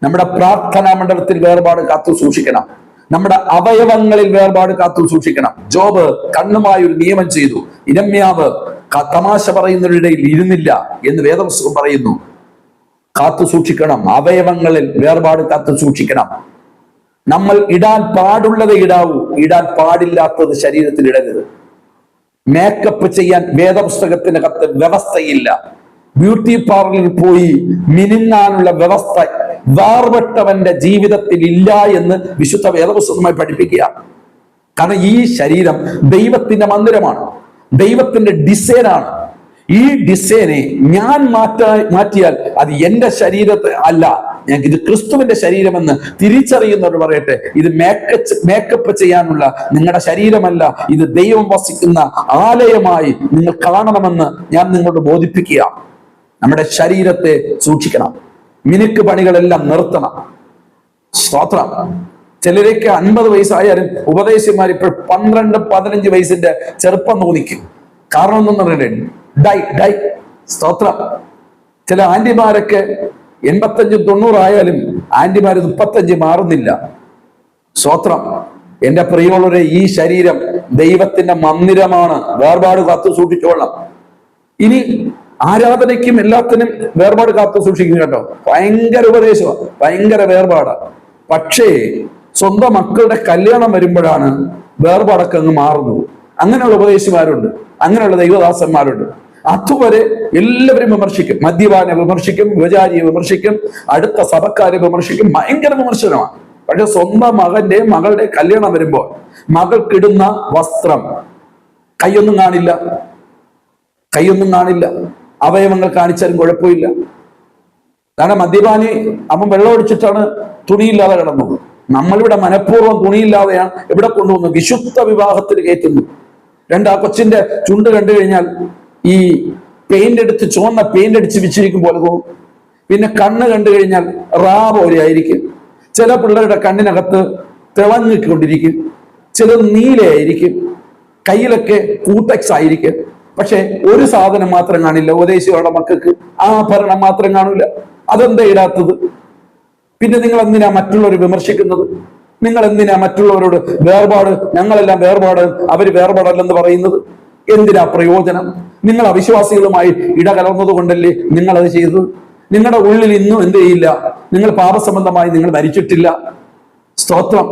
നമ്മുടെ പ്രാർത്ഥനാ മണ്ഡലത്തിൽ വേർപാട് കാത്തു സൂക്ഷിക്കണം, നമ്മുടെ അവയവങ്ങളിൽ വേർപാട് കാത്തു സൂക്ഷിക്കണം. ജോബ് കണ്ണുമായി ഒരു നിയമം ചെയ്തു. ഇരമ്യാവ് തമാശ പറയുന്നവരിടയിൽ ഇരുന്നില്ല എന്ന് വേദപുസ്തകം പറയുന്നു. കാത്തു സൂക്ഷിക്കണം, അവയവങ്ങളിൽ വേർപാട് കാത്തു സൂക്ഷിക്കണം. നമ്മൾ ഇടാൻ പാടുള്ളത് ഇടാവൂ, ഇടാൻ പാടില്ലാത്തത് ശരീരത്തിൽ ഇടരുത്. മേക്കപ്പ് ചെയ്യാൻ വേദപുസ്തകത്തിന്റെ കത്ത് വ്യവസ്ഥയില്ല. ബ്യൂട്ടി പാർലറിൽ പോയി മിനുങ്ങാനുള്ള വ്യവസ്ഥ വേർപെട്ടവന്റെ ജീവിതത്തിൽ ഇല്ല എന്ന് വിശുദ്ധ വേദപുസ്തകമായി പഠിപ്പിക്കുക. കാരണം ഈ ശരീരം ദൈവത്തിന്റെ മന്ദിരമാണ്, ദൈവത്തിന്റെ ഡിസൈനാണ്. ഈ ഡിസൈനെ ഞാൻ മാറ്റിയാൽ അത് എന്റെ ശരീരത്തെ അല്ല, ഇത് ക്രിസ്തുവിന്റെ ശരീരമെന്ന് തിരിച്ചറിയുന്നവർ പറയട്ടെ. ഇത് മേക്കപ്പ് ചെയ്യാനുള്ള നിങ്ങളുടെ ശരീരമല്ല, ഇത് ദൈവം വസിക്കുന്ന ആലയമായി നിങ്ങൾ കാണണമെന്ന് ഞാൻ നിങ്ങളോട് ബോധിപ്പിക്കുക. നമ്മുടെ ശരീരത്തെ സൂക്ഷിക്കണം, മിനുക്ക് പണികളെല്ലാം നിർത്തണം. സ്തോത്രം. ചിലരൊക്കെ 50 വയസ്സായാലും ഉപദേശിമാർ ഇപ്പോൾ 12-15 വയസ്സിന്റെ ചെറുപ്പം തോന്നിക്കും. കാരണം ഒന്നും പറയണ്ടേ, ഡൈ. സ്തോത്രം. ചില ആന്റിമാരൊക്കെ 85-90 ആയാലും ആന്റിമാർ 35 മാറുന്നില്ല. സ്തോത്രം. എന്റെ പ്രിയമുള്ളവരെ, ഈ ശരീരം ദൈവത്തിന്റെ മന്ദിരമാണ്. വേർപാട് കാത്തു സൂക്ഷിച്ചോളാം. ഇനി ആരാധനയ്ക്കും എല്ലാത്തിനും വേർപാട് കാത്തു സൂക്ഷിക്കും കേട്ടോ. ഭയങ്കര ഉപദേശമാണ്, ഭയങ്കര വേർപാടാണ്. പക്ഷേ സ്വന്തം മക്കളുടെ കല്യാണം വരുമ്പോഴാണ് വേർപാടൊക്കെ അങ്ങ് മാറുന്നത്. അങ്ങനെയുള്ള ഉപദേശിമാരുണ്ട്, അങ്ങനെയുള്ള ദൈവദാസന്മാരുണ്ട്. അതുവരെ എല്ലാവരും വിമർശിക്കും, മദ്യപാനെ വിമർശിക്കും, വ്യഭിചാരിയെ വിമർശിക്കും, അടുത്ത സഭക്കാരെ വിമർശിക്കും, ഭയങ്കര വിമർശനമാണ്. പക്ഷെ സ്വന്തം മകന്റെ മകളുടെ കല്യാണം വരുമ്പോൾ മകൾക്കിടുന്ന വസ്ത്രം കൈയൊന്നും കാണില്ല, അവയവങ്ങൾ കാണിച്ചാലും കുഴപ്പമില്ല. കാരണം മദ്യപാനി അവൻ വെള്ളം ഒഴിച്ചിട്ടാണ് തുണിയില്ലാതെ കിടന്നത്. നമ്മളിവിടെ മനഃപൂർവ്വം തുണിയില്ലാതെയാണ് ഇവിടെ കൊണ്ടുവന്നു വിശുദ്ധ വിവാഹത്തിൽ കയറ്റുന്നു. ആ കൊച്ചിന്റെ ചുണ്ട് കണ്ടു കഴിഞ്ഞാൽ ഈ ചുവന്ന പെയിന്റ് അടിച്ച് വെച്ചിരിക്കും പോലെ തോന്നും. പിന്നെ കണ്ണ് കണ്ടു കഴിഞ്ഞാൽ പോലെ ആയിരിക്കും. ചില പിള്ളേരുടെ കണ്ണിനകത്ത് തിളങ്ങിക്കൊണ്ടിരിക്കും, ചിലത് നീലയായിരിക്കും, കയ്യിലൊക്കെ കൂട്ടക്സ് ആയിരിക്കും. പക്ഷെ ഒരു സാധനം മാത്രം കാണില്ല, ഉപദേശികളുടെ മക്കൾക്ക് ആഭരണം മാത്രം കാണില്ല. അതെന്താ ഇടാത്തത്? പിന്നെ നിങ്ങൾ എന്തിനാ മറ്റുള്ളവർ വിമർശിക്കുന്നത്? നിങ്ങൾ എന്തിനാ മറ്റുള്ളവരോട് വേർപാട്, ഞങ്ങളെല്ലാം വേർപാട്, അവര് വേർപാടല്ലെന്ന് പറയുന്നത്? എന്തിനാ പ്രയോജനം? നിങ്ങൾ അവിശ്വാസികളുമായി ഇടകലർന്നത് കൊണ്ടല്ലേ നിങ്ങൾ അത് ചെയ്തത്. നിങ്ങളുടെ ഉള്ളിൽ ഇന്നും എന്ത് ചെയ്യില്ല, നിങ്ങൾ പാപസംബന്ധമായി നിങ്ങൾ മരിച്ചിട്ടില്ല. സ്തോത്രം.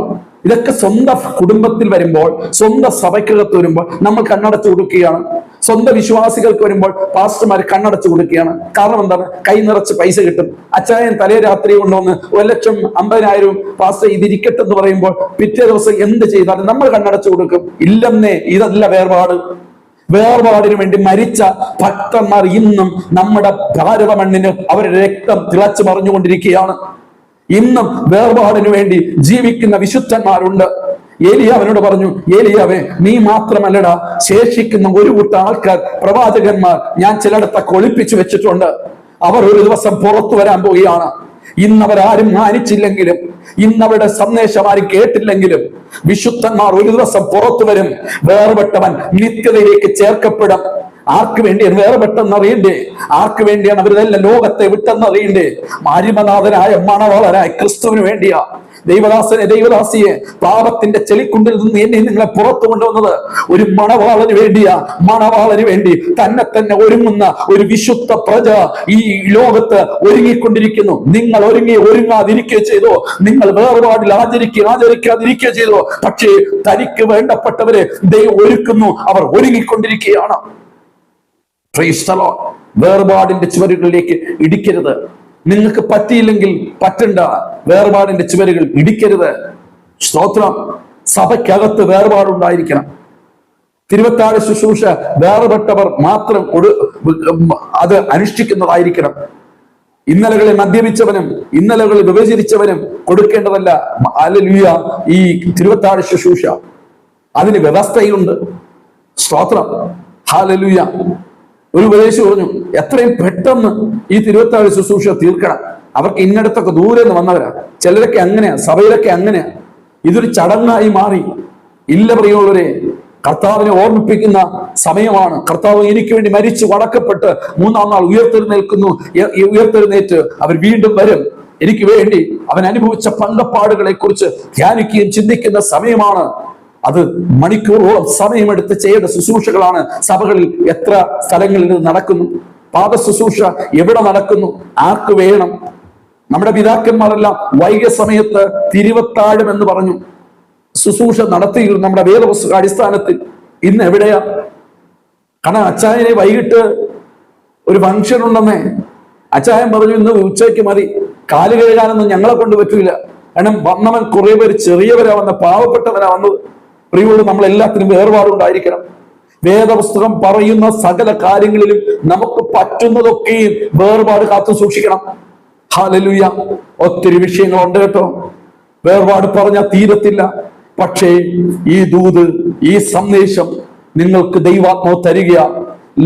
ഇതൊക്കെ സ്വന്തം കുടുംബത്തിൽ വരുമ്പോൾ, സ്വന്തം സഭയ്ക്കകത്ത് വരുമ്പോൾ നമ്മൾ കണ്ണടച്ചു കൊടുക്കുകയാണ്. സ്വന്തം വിശ്വാസികൾക്ക് വരുമ്പോൾ പാസ്റ്റർമാർ കണ്ണടച്ചു കൊടുക്കുകയാണ്. കാരണം എന്താണ്? കൈ നിറച്ച് പൈസ കിട്ടും. അച്ചായൻ തലേ രാത്രി കൊണ്ടുവന്ന് 1,50,000 പാസ്റ്റർ ഇതിരിക്കട്ടെ എന്ന് പറയുമ്പോൾ പിറ്റേ ദിവസം എന്ത് ചെയ്താലും നമ്മൾ കണ്ണടച്ചു കൊടുക്കും. ഇല്ലെന്നേ, ഇതല്ല വേർപാട്. വേർപാടിന് വേണ്ടി മരിച്ച ഭക്തന്മാർ ഇന്നും നമ്മുടെ ഭാരത മണ്ണിന് അവരുടെ രക്തം തിളച്ചു മറിഞ്ഞുകൊണ്ടിരിക്കുകയാണ്. ഇന്നും വേർപാടിനു വേണ്ടി ജീവിക്കുന്ന വിശുദ്ധന്മാരുണ്ട്. ഏലിയാവിനോട് പറഞ്ഞു, ഏലിയാവേ, നീ മാത്രമല്ലടാ, ശേഷിക്കുന്ന ഒരു കൂട്ടം ആൾക്കാർ, പ്രവാചകന്മാർ ഞാൻ ചിലയിടത്തൊക്കെ ഒളിപ്പിച്ചു വെച്ചിട്ടുണ്ട്. അവർ ഒരു ദിവസം പുറത്തു വരാൻ പോവുകയാണ്. ഇന്നവരാരും മാനിച്ചില്ലെങ്കിലും, ഇന്നവരുടെ സന്ദേശം ആരും കേട്ടില്ലെങ്കിലും വിശുദ്ധന്മാർ ഒരു ദിവസം പുറത്തു വരും. വേർപെട്ടവൻ നിത്യതയിലേക്ക് ചേർക്കപ്പെടും. ആർക്ക് വേണ്ടിയാണ് വേർപെട്ടെന്ന് അറിയണ്ടേ? ആർക്ക് വേണ്ടിയാണ് അവരിതെല്ലാം ലോകത്തെ വിട്ടെന്ന് അറിയണ്ടേ? മാരിമനാഥനായ മണവാളനായ ക്രിസ്തുവിന് വേണ്ടിയാ. ദൈവദാസിയെ പാപത്തിന്റെ ചെളിക്കുണ്ടിൽ നിന്ന് എന്നെ നിങ്ങളെ പുറത്തു കൊണ്ടുവന്നത് ഒരു മണവാളന് വേണ്ടിയാ. മണവാളന് വേണ്ടി തന്നെ ഒരുങ്ങുന്ന ഒരു വിശുദ്ധ പ്രജ ഈ ലോകത്ത് ഒരുങ്ങിക്കൊണ്ടിരിക്കുന്നു. നിങ്ങൾ ഒരുങ്ങാതിരിക്കുക ചെയ്തോ, നിങ്ങൾ വേർപാടിൽ ആചരിക്കാതിരിക്കുക ചെയ്തോ. പക്ഷേ തനിക്ക് വേണ്ടപ്പെട്ടവരെ ദൈവം ഒരുക്കുന്നു, അവർ ഒരുങ്ങിക്കൊണ്ടിരിക്കുകയാണ്. വേർപാടിന്റെ ചുവരുകളിലേക്ക് ഇടിക്കരുത്. നിങ്ങൾക്ക് പറ്റിയില്ലെങ്കിൽ പറ്റണ്ട, വേർപാടിന്റെ ചുവരുകൾ ഇടിക്കരുത്. സ്തോത്രം. സഭയ്ക്കകത്ത് വേർപാടുണ്ടായിരിക്കണം. തിരുവത്താഴ ശുശ്രൂഷ വേർപെട്ടവർ മാത്രം അത് അനുഷ്ഠിക്കുന്നതായിരിക്കണം. ഇന്നലകളിൽ മദ്യപിച്ചവനും ഇന്നലകളിൽ വിഭജിച്ചവനും കൊടുക്കേണ്ടതല്ല ഹല്ലേലൂയ ഈ തിരുവത്താഴ ശുശ്രൂഷ. അതിന് വ്യവസ്ഥയുണ്ട്. സ്തോത്രം. ഹല്ലേലൂയ. ഒരു ഉപദേശി പറഞ്ഞു, എത്രയും പെട്ടെന്ന് ഈ തിരുവത്താഴ ശുശ്രൂഷ തീർക്കണം. അവർക്ക് ഇന്നടത്തൊക്കെ ദൂരെ നിന്ന് വന്നവരാ. ചിലരൊക്കെ അങ്ങനെയാ, സഭയിലൊക്കെ അങ്ങനെയാ. ഇതൊരു ചടങ്ങായി മാറി. ഇല്ല പ്രിയമുള്ളവരെ, കർത്താവിനെ ഓർമ്മിപ്പിക്കുന്ന സമയമാണ്. കർത്താവ് എനിക്ക് വേണ്ടി മരിച്ചു അടക്കപ്പെട്ട് 3-ാം നാൾ ഉയർത്തെഴുന്നേറ്റ് അവർ വീണ്ടും വരും. എനിക്ക് വേണ്ടി അവൻ അനുഭവിച്ച പങ്കപ്പാടുകളെ കുറിച്ച് ധ്യാനിക്കുകയും ചിന്തിക്കുന്ന സമയമാണ്. അത് മണിക്കൂറോളം സമയമെടുത്ത് ചെയ്യേണ്ട ശുശ്രൂഷകളാണ് സഭകളിൽ എത്ര സ്ഥലങ്ങളിൽ ഇത് നടക്കുന്നു. പാദ ശുശ്രൂഷ എവിടെ നടക്കുന്നു? ആർക്ക് വേണം? നമ്മുടെ പിതാക്കന്മാരെല്ലാം വൈകിയ സമയത്ത് തിരുവത്താഴം എന്ന് പറഞ്ഞു ശുശ്രൂഷ നടത്തിയിരുന്നു നമ്മുടെ വേദപുസ്തക അടിസ്ഥാനത്തിൽ. ഇന്ന് എവിടെയാ? കാരണം അച്ചായനെ വൈകിട്ട് ഒരു ഫംഗ്ഷൻ ഉണ്ടെന്നേ അച്ചായൻ പറഞ്ഞു, ഇന്ന് ഉച്ചയ്ക്ക് മതി, കാല് കഴുകാനൊന്നും ഞങ്ങളെ കൊണ്ട് പറ്റൂല. കാരണം വന്നവൻ കുറെ പേര് ചെറിയവരാ വന്ന, പാവപ്പെട്ടവരാ വന്നത്. പ്രിയമുള്ള, നമ്മൾ എല്ലാത്തിനും വേർപാടുണ്ടായിരിക്കണം. വേദപുസ്തകം പറയുന്ന സകല കാര്യങ്ങളിലും നമുക്ക് പറ്റുന്നതൊക്കെയും വേർപാട് കാത്തു സൂക്ഷിക്കണം. ഹല്ലേലൂയ. ഒത്തിരി വിഷയങ്ങളുണ്ട് കേട്ടോ, വേർപാട് പറഞ്ഞാൽ തീരത്തില്ല. പക്ഷേ ഈ ദൂത്, ഈ സന്ദേശം നിങ്ങൾക്ക് ദൈവാത്മാവ് തരിക.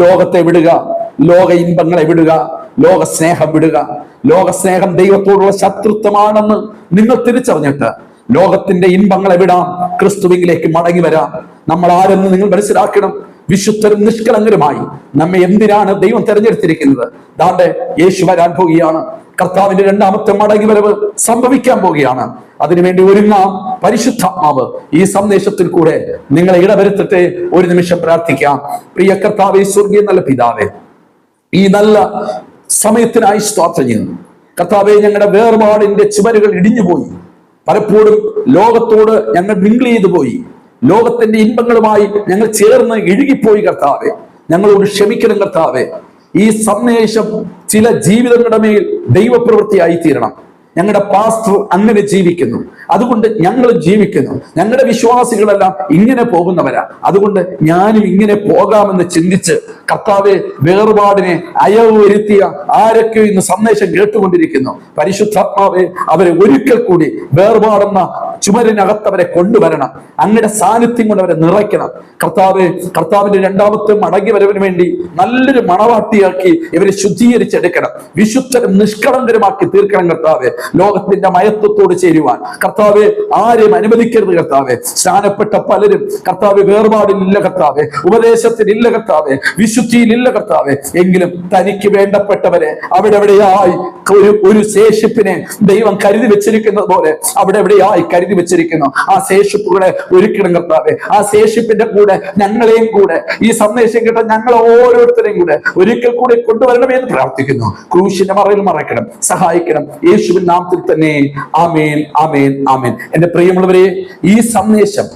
ലോകത്തെ വിടുക, ലോക ഇൻപങ്ങളെ വിടുക, ലോക സ്നേഹം വിടുക. ലോക സ്നേഹം ദൈവത്തോടുള്ള ശത്രുത്വമാണെന്ന് നിങ്ങൾ തിരിച്ചറിഞ്ഞിട്ട് ലോകത്തിന്റെ ഇൻപങ്ങളെ വിടാം, ക്രിസ്തുവിലേക്ക് മടങ്ങി വരാം. നമ്മൾ ആരെന്ന് നിങ്ങൾ മനസ്സിലാക്കണം. വിശുദ്ധരും നിഷ്കളങ്കരുമായി നമ്മെ എന്തിനാണ് ദൈവം തെരഞ്ഞെടുത്തിരിക്കുന്നത്? ദാണ്ടെ യേശു വരാൻ പോവുകയാണ്. കർത്താവിന്റെ 2ാമത്തെ മടങ്ങി വരവ് സംഭവിക്കാൻ പോവുകയാണ്. അതിനുവേണ്ടി ഒരുങ്ങാം. പരിശുദ്ധാത്മാവ് ഈ സന്ദേശത്തിൽ കൂടെ നിങ്ങളെ ഇടവരുത്തട്ടെ. ഒരു നിമിഷം പ്രാർത്ഥിക്കാം. പ്രിയ കർത്താവേ, സ്വർഗീയ നല്ല പിതാവേ, ഈ നല്ല സമയത്തിനായി സ്തോത്രം ചെയ്യുന്നു. കർത്താവേ, ഞങ്ങളുടെ വേർപാടിന്റെ ചുമരുകൾ ഇടിഞ്ഞുപോയി. പലപ്പോഴും ലോകത്തോട് ഞങ്ങൾ മിങ്കിൾ ചെയ്തു പോയി. ലോകത്തിന്റെ ഇൻപങ്ങളുമായി ഞങ്ങൾ ചേർന്ന് ഇഴുകിപ്പോയി കർത്താവെ. ഞങ്ങളോട് ക്ഷമിക്കണം കർത്താവെ. ഈ സന്ദേശം ചില ജീവിതങ്ങളുടെ മേൽ ദൈവപ്രവൃത്തിയായി തീരണം. ഞങ്ങളുടെ പാസ്റ്റർ അങ്ങനെ ജീവിക്കുന്നു, അതുകൊണ്ട് ഞങ്ങൾ ജീവിക്കുന്നു. ഞങ്ങളുടെ വിശ്വാസികളെല്ലാം ഇങ്ങനെ പോകുന്നവരാ, അതുകൊണ്ട് ഞാനും ഇങ്ങനെ പോകാമെന്ന് ചിന്തിച്ച് കർത്താവെ, വേർപാടിനെ അയവ് വരുത്തിയ ആരൊക്കെ ഇന്ന് സന്ദേശം കേട്ടുകൊണ്ടിരിക്കുന്നു, പരിശുദ്ധാത്മാവെ, അവരെ ഒരിക്കൽ കൂടി വേർപാടെന്ന ചുമരിനകത്തവരെ കൊണ്ടുവരണം. അങ്ങയുടെ സാന്നിധ്യം കൊണ്ട് അവരെ നിറയ്ക്കണം കർത്താവെ. കർത്താവിന്റെ രണ്ടാമത്തെ മടങ്ങി വരവിന് വേണ്ടി നല്ലൊരു മണവാട്ടിയാക്കി ഇവരെ ശുദ്ധീകരിച്ചെടുക്കണം, വിശുദ്ധരും നിഷ്കളങ്കരുമാക്കി തീർക്കണം കർത്താവെ. ലോകത്തിന്റെ മയത്വത്തോട് ചേരുവാൻ കർത്താവെ ആരെയും അനുവദിക്കരുത് കർത്താവെ. സ്നാനപ്പെട്ട പലരും കർത്താവെ വേർപാടിലില്ല കർത്താവെ, ഉപദേശത്തിലില്ല കർത്താവെ, വിശുദ്ധിയിലില്ല കർത്താവെ. എങ്കിലും തനിക്ക് വേണ്ടപ്പെട്ടവരെ അവിടെ എവിടെയായി ഒരു ശേഷിപ്പിനെ ദൈവം കരുതി വെച്ചിരിക്കുന്നത് പോലെ അവിടെ എവിടെയായി കരുതി വെച്ചിരിക്കുന്നു. ആ ശേഷിപ്പുകളെ ഒരുക്കണം കർത്താവെ. ആ ശേഷിപ്പിന്റെ കൂടെ ഞങ്ങളെയും കൂടെ, ഈ സന്ദേശം കേട്ട ഞങ്ങൾ ഓരോരുത്തരെയും കൂടെ ഒരിക്കൽ കൂടെ കൊണ്ടുവരണമെന്ന് പ്രാർത്ഥിക്കുന്നു. ക്രൂശിന്റെ മറയിൽ മറയ്ക്കണം, സഹായിക്കണം, യേശുവിൻ നാമത്തിൽ തന്നെ. ആമേൻ, ആമേൻ, ആമേൻ. എന്റെ പ്രിയമുള്ളവരെ, ഈ സന്ദേശം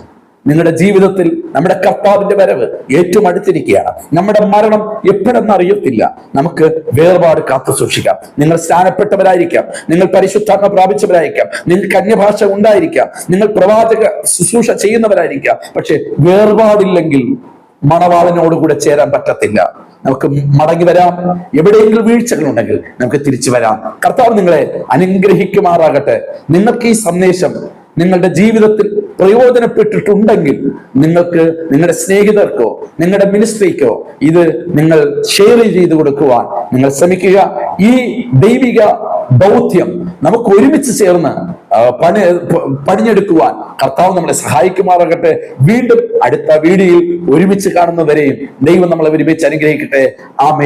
നിങ്ങളുടെ ജീവിതത്തിൽ നമ്മുടെ കർത്താവിന്റെ വരവ് ഏറ്റവും അടുത്തിരിക്കുകയാണ്. നമ്മുടെ മരണം എപ്പോഴെന്ന് അറിയത്തില്ല. നമുക്ക് വേർപാട് കാത്തു സൂക്ഷിക്കാം. നിങ്ങൾ സ്നാനപ്പെട്ടവരായിരിക്കാം, നിങ്ങൾ പരിശുദ്ധാത്മ പ്രാപിച്ചവരായിരിക്കാം, നിങ്ങൾക്ക് അന്യഭാഷ ഉണ്ടായിരിക്കാം, നിങ്ങൾ പ്രവാചക ശുശ്രൂഷ ചെയ്യുന്നവരായിരിക്കാം. പക്ഷെ വേർപാടില്ലെങ്കിൽ മണവാളനോട് കൂടെ ചേരാൻ പറ്റത്തില്ല. നമുക്ക് മടങ്ങി വരാം. എവിടെയെങ്കിലും വീഴ്ചകളുണ്ടെങ്കിൽ നമുക്ക് തിരിച്ചു വരാം. കർത്താവ് നിങ്ങളെ അനുഗ്രഹിക്കുമാറാകട്ടെ. നിങ്ങൾക്ക് ഈ സന്ദേശം നിങ്ങളുടെ ജീവിതത്തിൽ പ്രയോജനപ്പെട്ടിട്ടുണ്ടെങ്കിൽ നിങ്ങൾക്ക് നിങ്ങളുടെ സ്നേഹിതർക്കോ നിങ്ങളുടെ മിനിസ്ട്രിക്കോ ഇത് നിങ്ങൾ ഷെയർ ചെയ്ത് കൊടുക്കുവാൻ നിങ്ങൾ ശ്രമിക്കുക. ഈ ദൈവിക ദൗത്യം നമുക്ക് ഒരുമിച്ച് ചേർന്ന് പണിഞ്ഞെടുക്കുവാൻ കർത്താവ് നമ്മളെ സഹായിക്കുമാറാകട്ടെ. വീണ്ടും അടുത്ത വീഡിയോയിൽ ഒരുമിച്ച് കാണുന്നവരെയും ദൈവം നമ്മളെ ഒരുമിച്ച് അനുഗ്രഹിക്കട്ടെ. ആമേൻ.